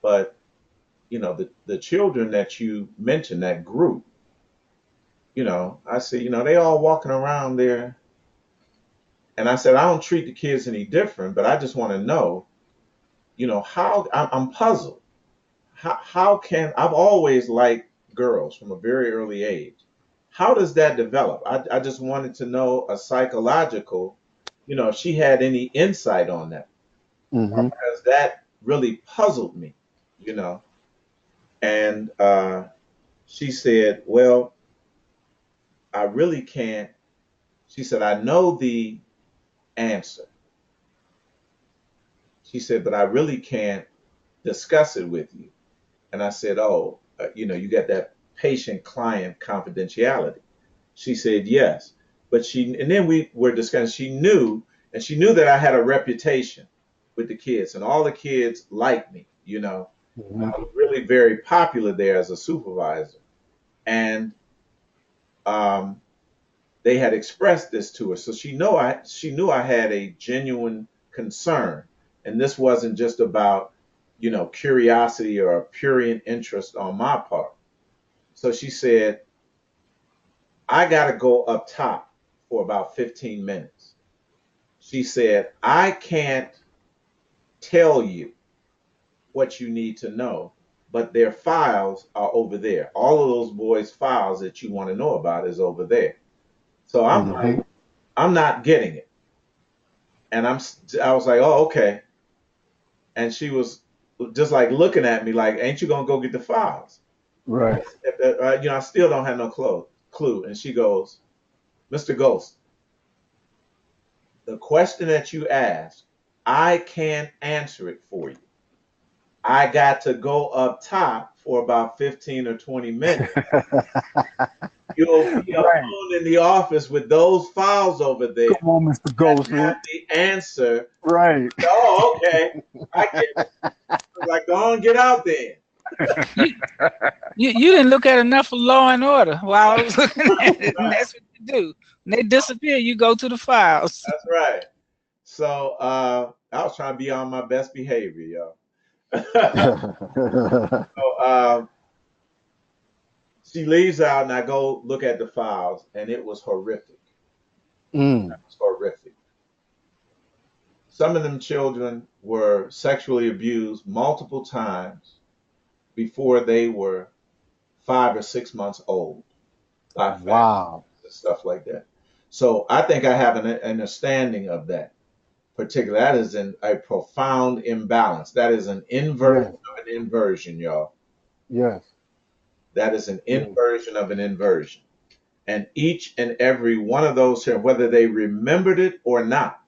but the children that you mentioned, that group, I said, they all walking around there. And I said, I don't treat the kids any different, but I just want to know, how I'm puzzled. How can I've always liked girls from a very early age. How does that develop? I just wanted to know a psychological, if she had any insight on that, Mm-hmm. because that really puzzled me, you know. And she said, well, I really can't. She said, I know the answer. She said, but I really can't discuss it with you. And I said, oh, you got that patient-client confidentiality. She said, yes. And then we were discussing, she knew that I had a reputation with the kids, and all the kids liked me, Mm-hmm. I was really very popular there as a supervisor. And they had expressed this to her. So she knew I had a genuine concern. And this wasn't just about, curiosity or a purient interest on my part. So she said, I got to go up top for about 15 minutes. She said, I can't tell you what you need to know, but their files are over there. All of those boys' files that you want to know about is over there. So I'm Mm-hmm. like, I'm not getting it. And I was like, oh, okay. And she was just like looking at me like, ain't you going to go get the files? Right. I still don't have no clue. And she goes, Mr. Ghost, the question that you asked, I can't answer it for you. I got to go up top for about 15 or 20 minutes. You'll be Right. alone in the office with those files over there. Come on, Mr. That's Ghost, man. not the answer. Right. Oh, okay. I get it. I was like, go on, get out there. You, you didn't look at enough of Law and Order while I was looking at it, and that's what you do. When they disappear, you go to the files. That's right. So I was trying to be on my best behavior, y'all. So, she leaves out, and I go look at the files, and it was horrific. Mm. It was horrific. Some of them children were sexually abused multiple times before they were 5 or 6 months old by families Wow. and stuff like that. So I think I have an understanding of that. Particular, that is a profound imbalance. That is an Yes. inversion of an inversion, y'all. Yes. That is an Yes. inversion of an inversion. And each and every one of those here, whether they remembered it or not,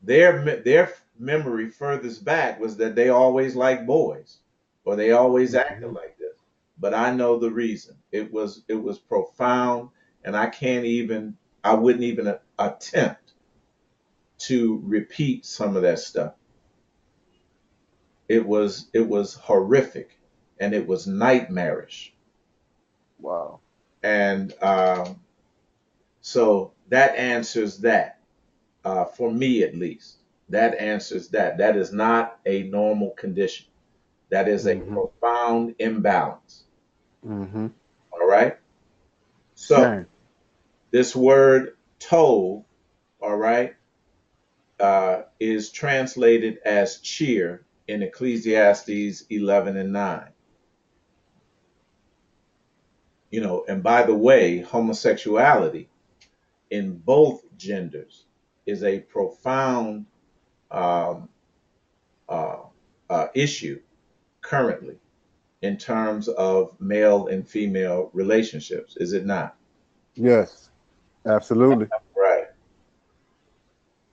their memory furthest back was that they always liked boys, or they always acted Mhm. like this. But I know the reason. It was profound, and I wouldn't even attempt to repeat some of that stuff. It was horrific, and it was nightmarish. Wow. And so that answers that. For me at least, that answers that. That is not a normal condition. That is a Mm-hmm. profound imbalance. Mm-hmm. All right. So Okay. this word tov, all right, is translated as cheer in Ecclesiastes 11 and 9. And by the way, homosexuality in both genders is a profound um, uh, issue currently in terms of male and female relationships, is it not? Yes. Absolutely. Right.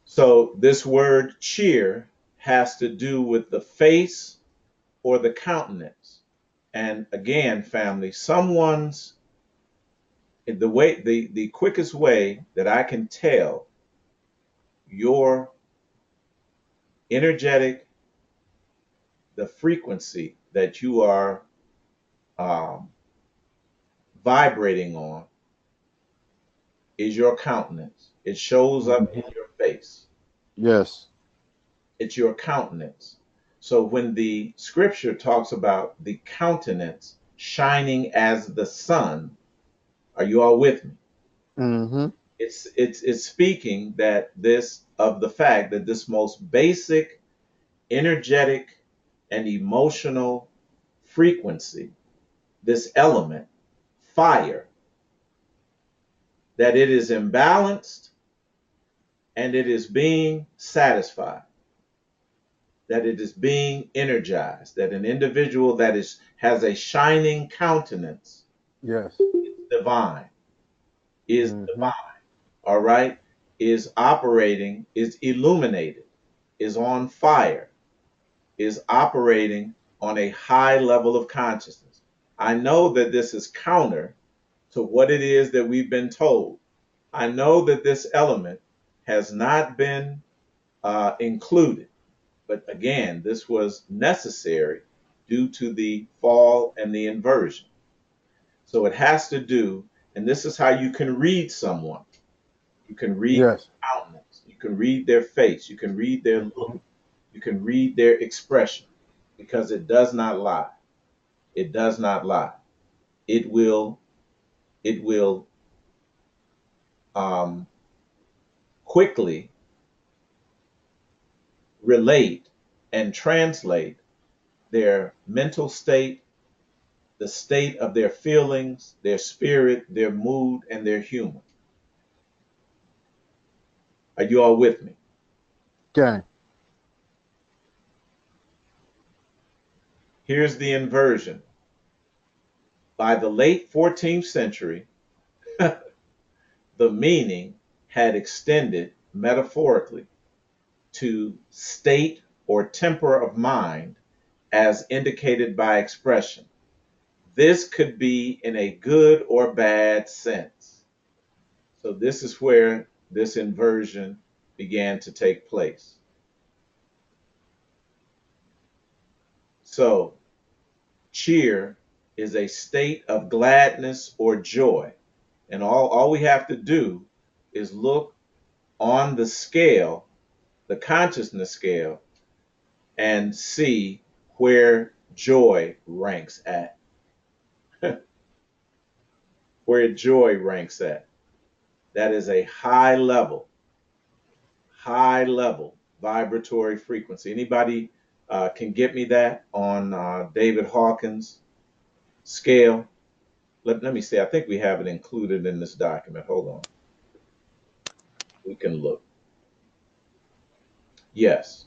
So this word cheer has to do with the face or the countenance. And again, family, the quickest way that I can tell your energetic, the frequency that you are um, vibrating on is your countenance. It shows up in Mhm. your face. Yes. It's your countenance. So when the scripture talks about the countenance shining as the sun, are you all with me? Mm-hmm. It's speaking that this of the fact that this most basic energetic and emotional frequency, this element, fire, that it is imbalanced and it is being satisfied, that it is being energized, that an individual that has a shining countenance Yes. divine, is Mm-hmm. divine, all right, is operating, is illuminated, is on fire, is operating on a high level of consciousness. I know that this is counter to what it is that we've been told. I know that this element has not been included. But again, this was necessary due to the fall and the inversion. So it has to do, and this is how you can read someone. You can read Yes. their countenance, you can read their face, you can read their look, Mm-hmm. you can read their expression, because it does not lie. It does not lie. It will um, quickly relate and translate their mental state, the state of their feelings, their spirit, their mood, and their humor. Are you all with me? Okay. Here's the inversion. By the late 14th century, the meaning had extended metaphorically to state or temper of mind as indicated by expression. This could be in a good or bad sense. So, this is where this inversion began to take place. So cheer is a state of gladness or joy. And all we have to do is look on the scale, the consciousness scale, and see where joy ranks at. Where joy ranks at. That is a high level vibratory frequency. Anybody can get me that on David Hawkins' scale? Let me see. I think we have it included in this document. Hold on. We can look. Yes.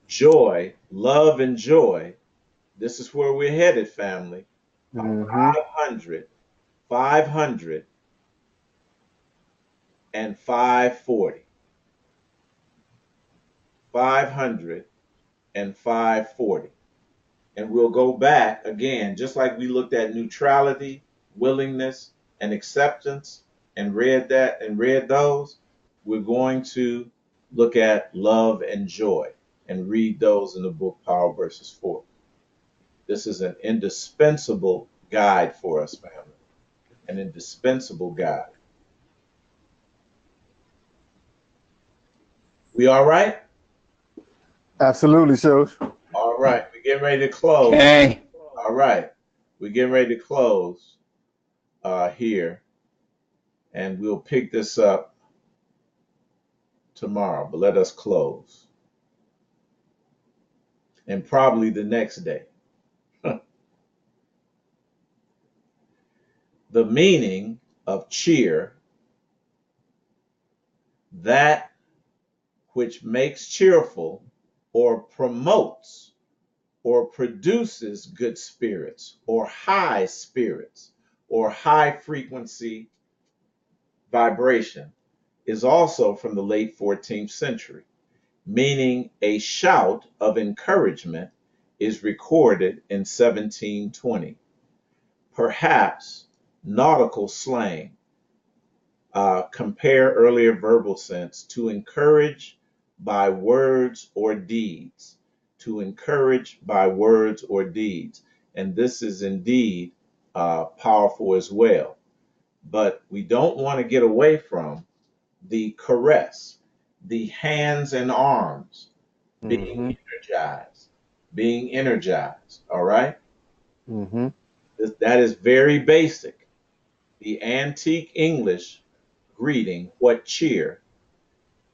Joy, love, and joy. This is where we're headed, family. Mm-hmm. 500, 500, and 540. 500 and 540. And we'll go back again, just like we looked at neutrality, willingness, and acceptance, and read those. We're going to look at love and joy and read those in the book Power versus Force. This is an indispensable guide for us, family. An indispensable guide. We all right? Absolutely, shows. All right. We're getting ready to close. Okay. All right. We're getting ready to close here. And we'll pick this up tomorrow. But let us close. And probably the next day. The meaning of cheer, that which makes cheerful or promotes or produces good spirits or high spirits or high frequency vibration, is also from the late 14th century, meaning a shout of encouragement is recorded in 1720. Perhaps nautical slang, compare earlier verbal sense, to encourage by words or deeds. To encourage by words or deeds. And this is indeed powerful as well. But we don't want to get away from the caress, the hands and arms being energized, all right? Mm-hmm. That is very basic. The antique English greeting, what cheer,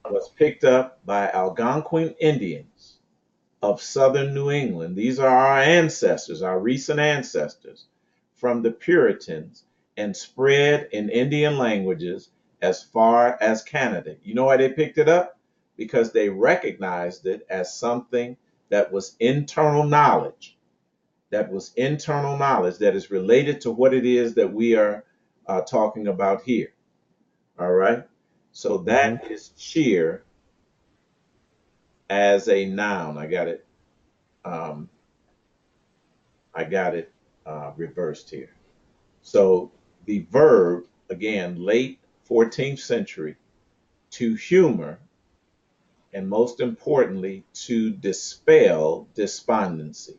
was picked up by Algonquin Indians of southern New England. These are our ancestors, our recent ancestors, from the Puritans, and spread in Indian languages as far as Canada. You know why they picked it up? Because they recognized it as something that was internal knowledge, that is related to what it is that we are talking about here. All right. So that is cheer as a noun. I got it. Reversed here. So the verb, again, late 14th century, to humor, and most importantly, to dispel despondency.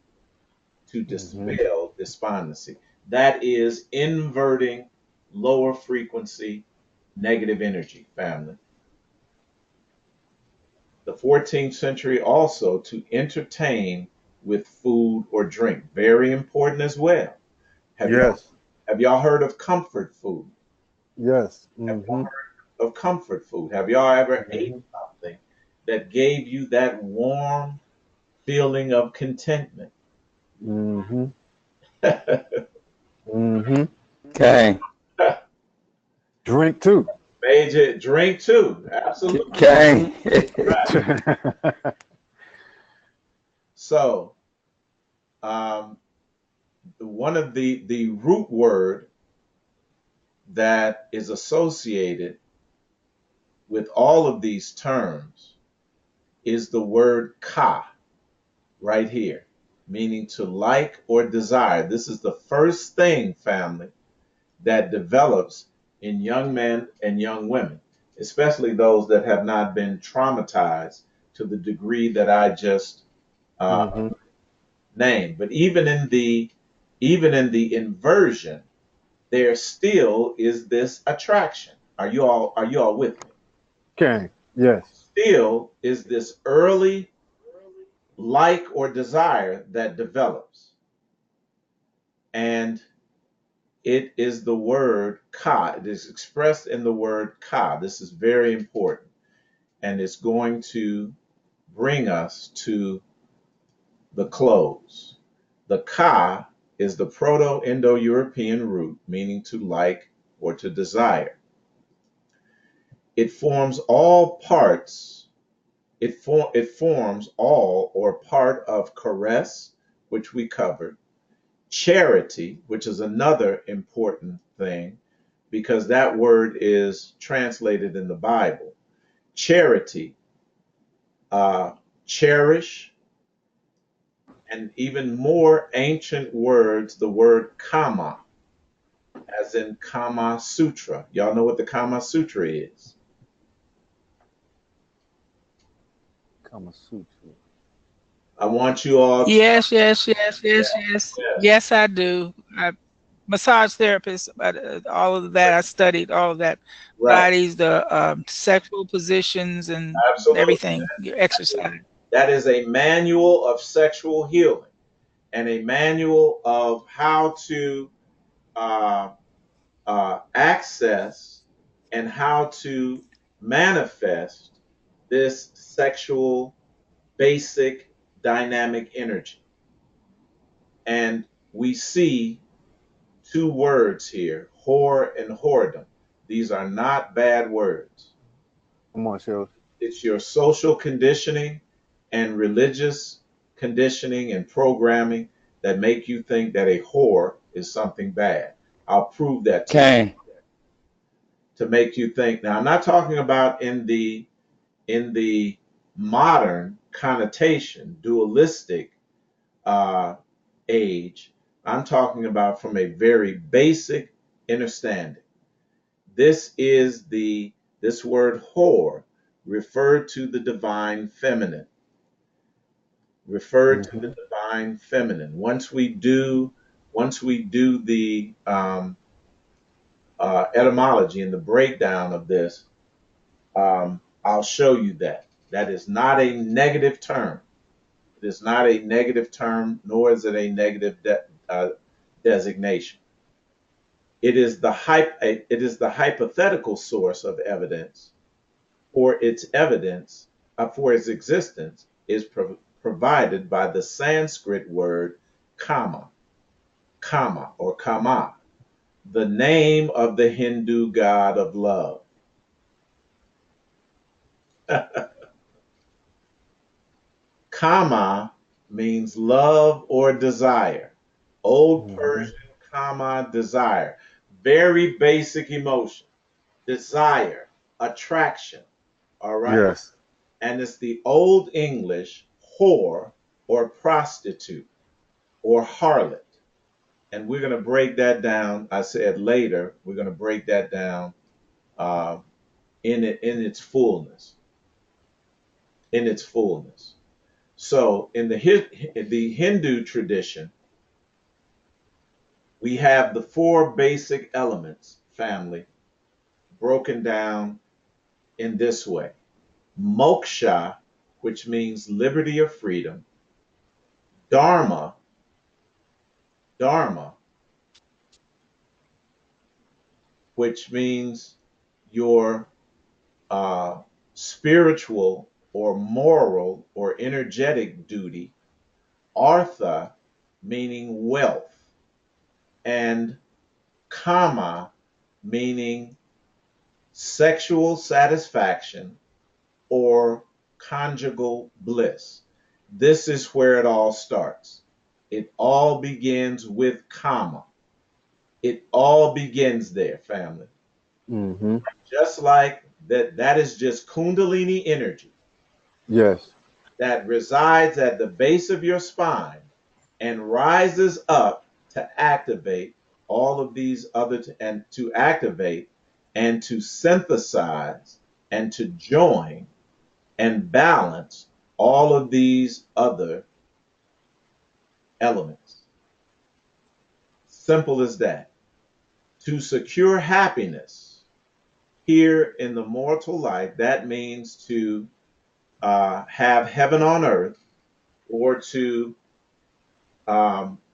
To dispel despondency. That is inverting lower frequency negative energy, family. The 14th century also to entertain with food or drink. Very important as well. Yes. Have y'all heard of comfort food? Yes. Have y'all Mm-hmm. heard of comfort food? Have y'all ever ate something that gave you that warm feeling of contentment? Mm-hmm. Mm-hmm. Okay. Drink too. Major drink too. Absolutely. Okay. So, one of the root word that is associated with all of these terms is the word ka, right here, meaning to like or desire. This is the first thing, family, that develops in young men and young women, especially those that have not been traumatized to the degree that I just name. But even in the inversion, there still is this attraction. Are you all with me? Okay. Yes. Still is this early like or desire that develops. And it is the word ka. It is expressed in the word ka. This is very important. And it's going to bring us to the close. The ka is the Proto-Indo-European root, meaning to like or to desire. It forms all parts, it forms all or part of caress, which we covered, charity, which is another important thing because that word is translated in the Bible. Charity, cherish, and even more ancient words, the word kama, as in Kama Sutra. Y'all know what the Kama Sutra is? Kama Sutra. I want you all to, Yes, yes, yes, yes, yes. yes, Yes, I do. Massage therapist, but all of that I studied, all of that, right, bodies, the sexual positions, and absolutely. everything. Your exercise. That is a manual of sexual healing and a manual of how to uh, access and how to manifest this sexual basic dynamic energy. And we see two words here, whore and whoredom. These are not bad words. Come on, Cheryl. It's your social conditioning and religious conditioning and programming that make you think that a whore is something bad. I'll prove that to you. Okay. To make you think. Now, I'm not talking about in the modern connotation, dualistic uh, age. I'm talking about from a very basic understanding. This word whore referred to the divine feminine. Referred to Mm-hmm. the divine feminine. Once we do the etymology and the breakdown of this, I'll show you that. That is not a negative term. It is not a negative term, nor is it a negative designation. It is the hypothetical source of evidence, or its evidence for its existence is provided by the Sanskrit word kama, kama or kama, the name of the Hindu god of love. Kama means love or desire. Old Mm-hmm. Persian kama, desire. Very basic emotion. Desire, attraction. All right. Yes. And it's the Old English whore or prostitute or harlot. And we're going to break that down. I said later, we're going to break that down uh, in its fullness. In its fullness. So in the Hindu tradition, we have the four basic elements, family, broken down in this way. Moksha, which means liberty or freedom. Dharma, dharma, which means your spiritual or moral or energetic duty. Artha, meaning wealth. And kama, meaning sexual satisfaction or conjugal bliss. This is where it all starts. It all begins with kama. It all begins there, family. Mm-hmm. Just like that is just kundalini energy Yes. that resides at the base of your spine and rises up to activate all of these and to activate and to synthesize and to join and balance all of these other elements. Simple as that. To secure happiness here in the mortal life, that means to have heaven on earth, or to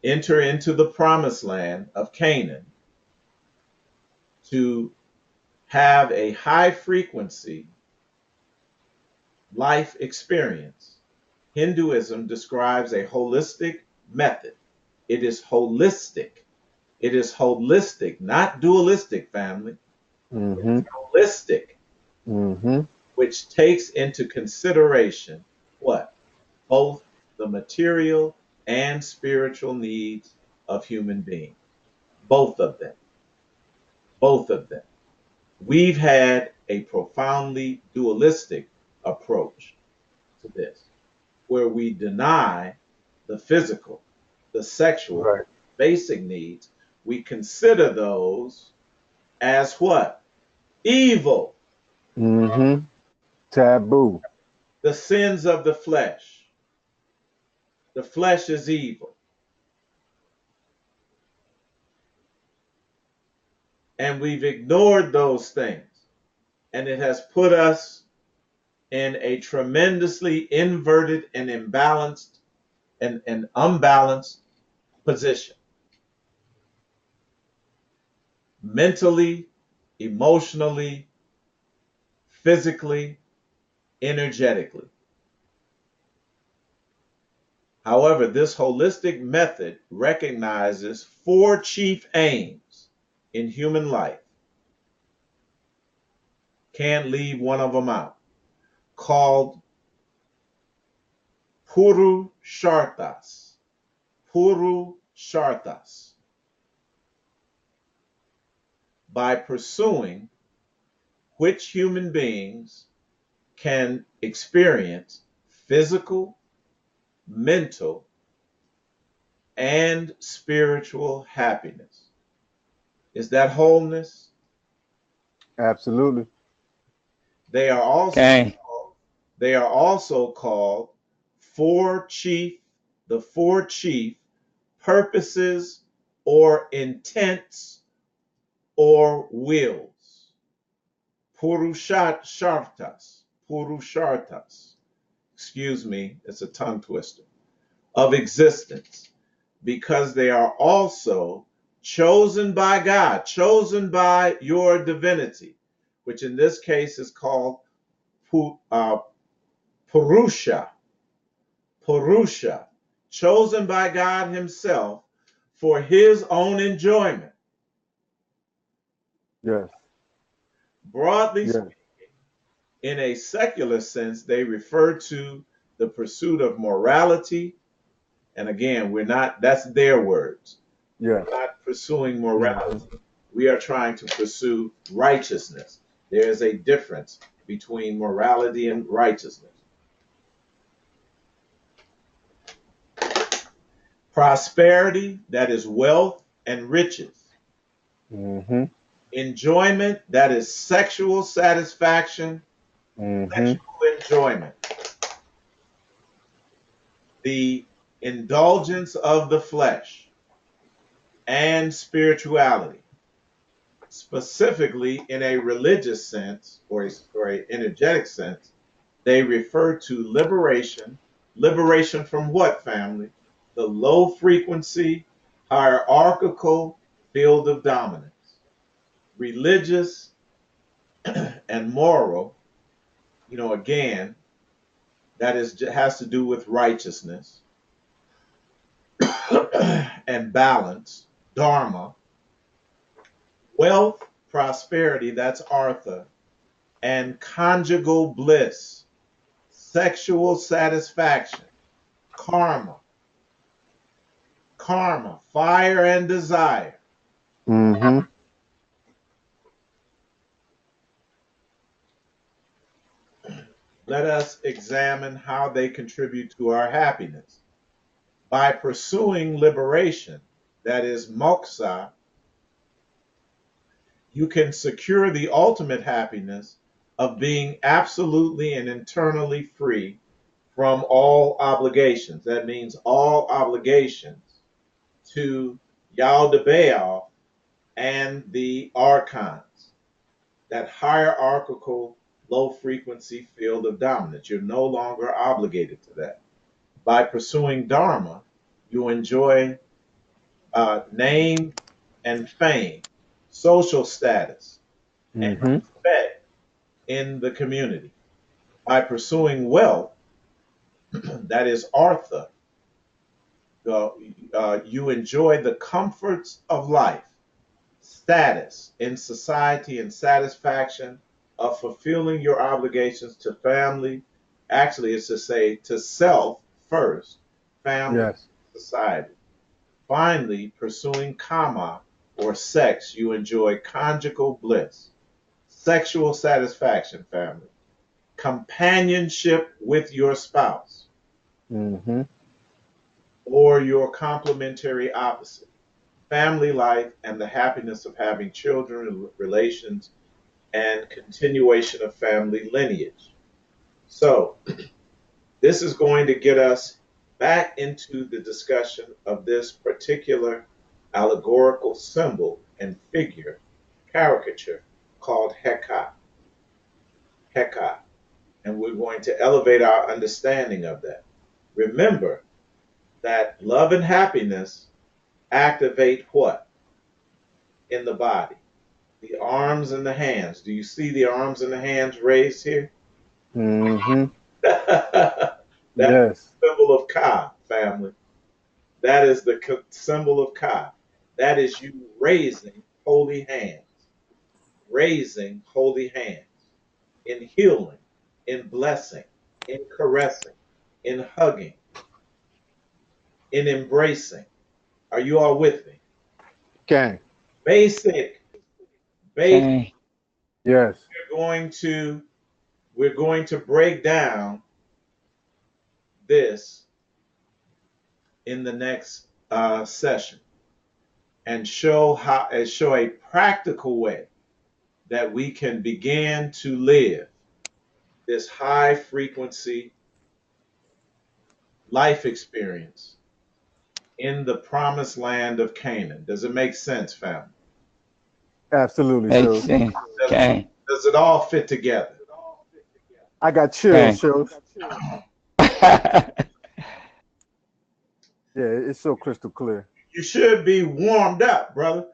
enter into the promised land of Canaan, to have a high frequency life experience. Hinduism describes a holistic method. It is holistic. It is holistic, not dualistic, family. Mm-hmm. Holistic, Mm-hmm. which takes into consideration what? Both the material and spiritual needs of human beings. Both of them. Both of them. We've had a profoundly dualistic approach to this, where we deny the physical, the sexual, Right. basic needs. We consider those as what? Evil, Mm-hmm. Taboo. the sins of the flesh. The flesh is evil. And we've ignored those things. And it has put us in a tremendously inverted and imbalanced and unbalanced position. Mentally, emotionally, physically, energetically. However, this holistic method recognizes four chief aims in human life. Can't leave one of them out. Called Purusharthas. Purusharthas. By pursuing which human beings can experience physical, mental, and spiritual happiness. Is that wholeness? Absolutely. They are also Okay. they are also called the four chief purposes or intents or wills. Purusharthas. Purusharthas. Excuse me, it's a tongue twister. Of existence, because they are also chosen by God, chosen by your divinity, which in this case is called Purusha. Purusha, chosen by God Himself for His own enjoyment. Yes. Broadly Yes. speaking, in a secular sense, they refer to the pursuit of morality. And again, that's their words. Yes. We're not pursuing Mm-hmm. morality. We are trying to pursue righteousness. There is a difference between morality and righteousness. Prosperity, that is wealth and riches. Mm-hmm. Enjoyment, that is sexual satisfaction, Mm-hmm. sexual enjoyment. The indulgence of the flesh and spirituality, specifically in a religious sense or a energetic sense, they refer to liberation. Liberation from what, family? The low frequency, hierarchical field of dominance. Religious and moral, again, that has to do with righteousness and balance, dharma. Wealth, prosperity, that's Artha, and conjugal bliss, sexual satisfaction, karma, fire and desire. Mm-hmm. Let us examine how they contribute to our happiness. By pursuing liberation, that is moksha, you can secure the ultimate happiness of being absolutely and internally free from all obligations. That means all obligations to Yaldabaoth and the archons, that hierarchical low frequency field of dominance. You're no longer obligated to that. By pursuing Dharma, you enjoy name and fame, social status, and Mm-hmm. respect in the community. By pursuing wealth, that is artha, you enjoy the comforts of life, status in society, and satisfaction of fulfilling your obligations to family. Actually, it's to say to self first, family, Yes. society. Finally, pursuing kama or sex, you enjoy conjugal bliss, sexual satisfaction, family, companionship with your spouse, Mm-hmm. or your complementary opposite, family life and the happiness of having children, relations, and continuation of family lineage. So, this is going to get us back into the discussion of this particular allegorical symbol and figure, caricature, called Heka. Heka. And we're going to elevate our understanding of that. Remember that love and happiness activate what in the body? The arms and the hands. Do you see the arms and the hands raised here? Mm-hmm. That's the Yes. symbol of Ka, family. That is the symbol of Ka. That is you raising holy hands, raising holy hands in healing, in blessing, in caressing, in hugging, in embracing. Are you all with me? Okay. Basic, basic. Okay. Yes. We're going to we're going to break down this in the next session and show a practical way that we can begin to live this high frequency life experience in the promised land of Canaan. Does it make sense, family? Absolutely, Makes shows. sense. Does, Okay. does it all fit together? I got chills, Okay. shows. Yeah, it's so crystal clear. You should be warmed up, brother.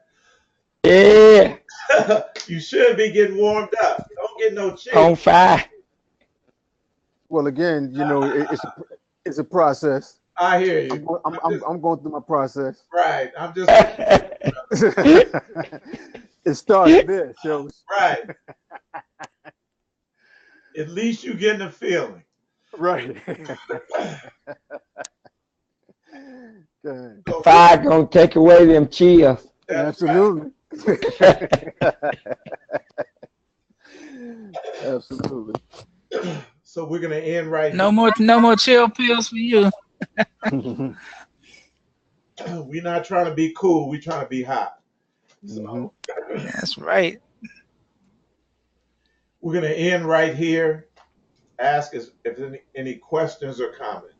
Yeah. You should be getting warmed up. Don't get no chill. On fire. Well, again, it's a process. I hear I'm you. going I'm I'm I'm, just I'm going through my process. right. I'm just It starts there, shows. right. At least you getting a feeling. Right. Okay. So Fire gonna take away them chills. that's Absolutely. Absolutely. right. So we're gonna end right No more chill pills for you. Mhm. here. We're not trying to be cool. We're trying to be hot. So That's right. we're gonna end right here. Ask us if any questions or comments.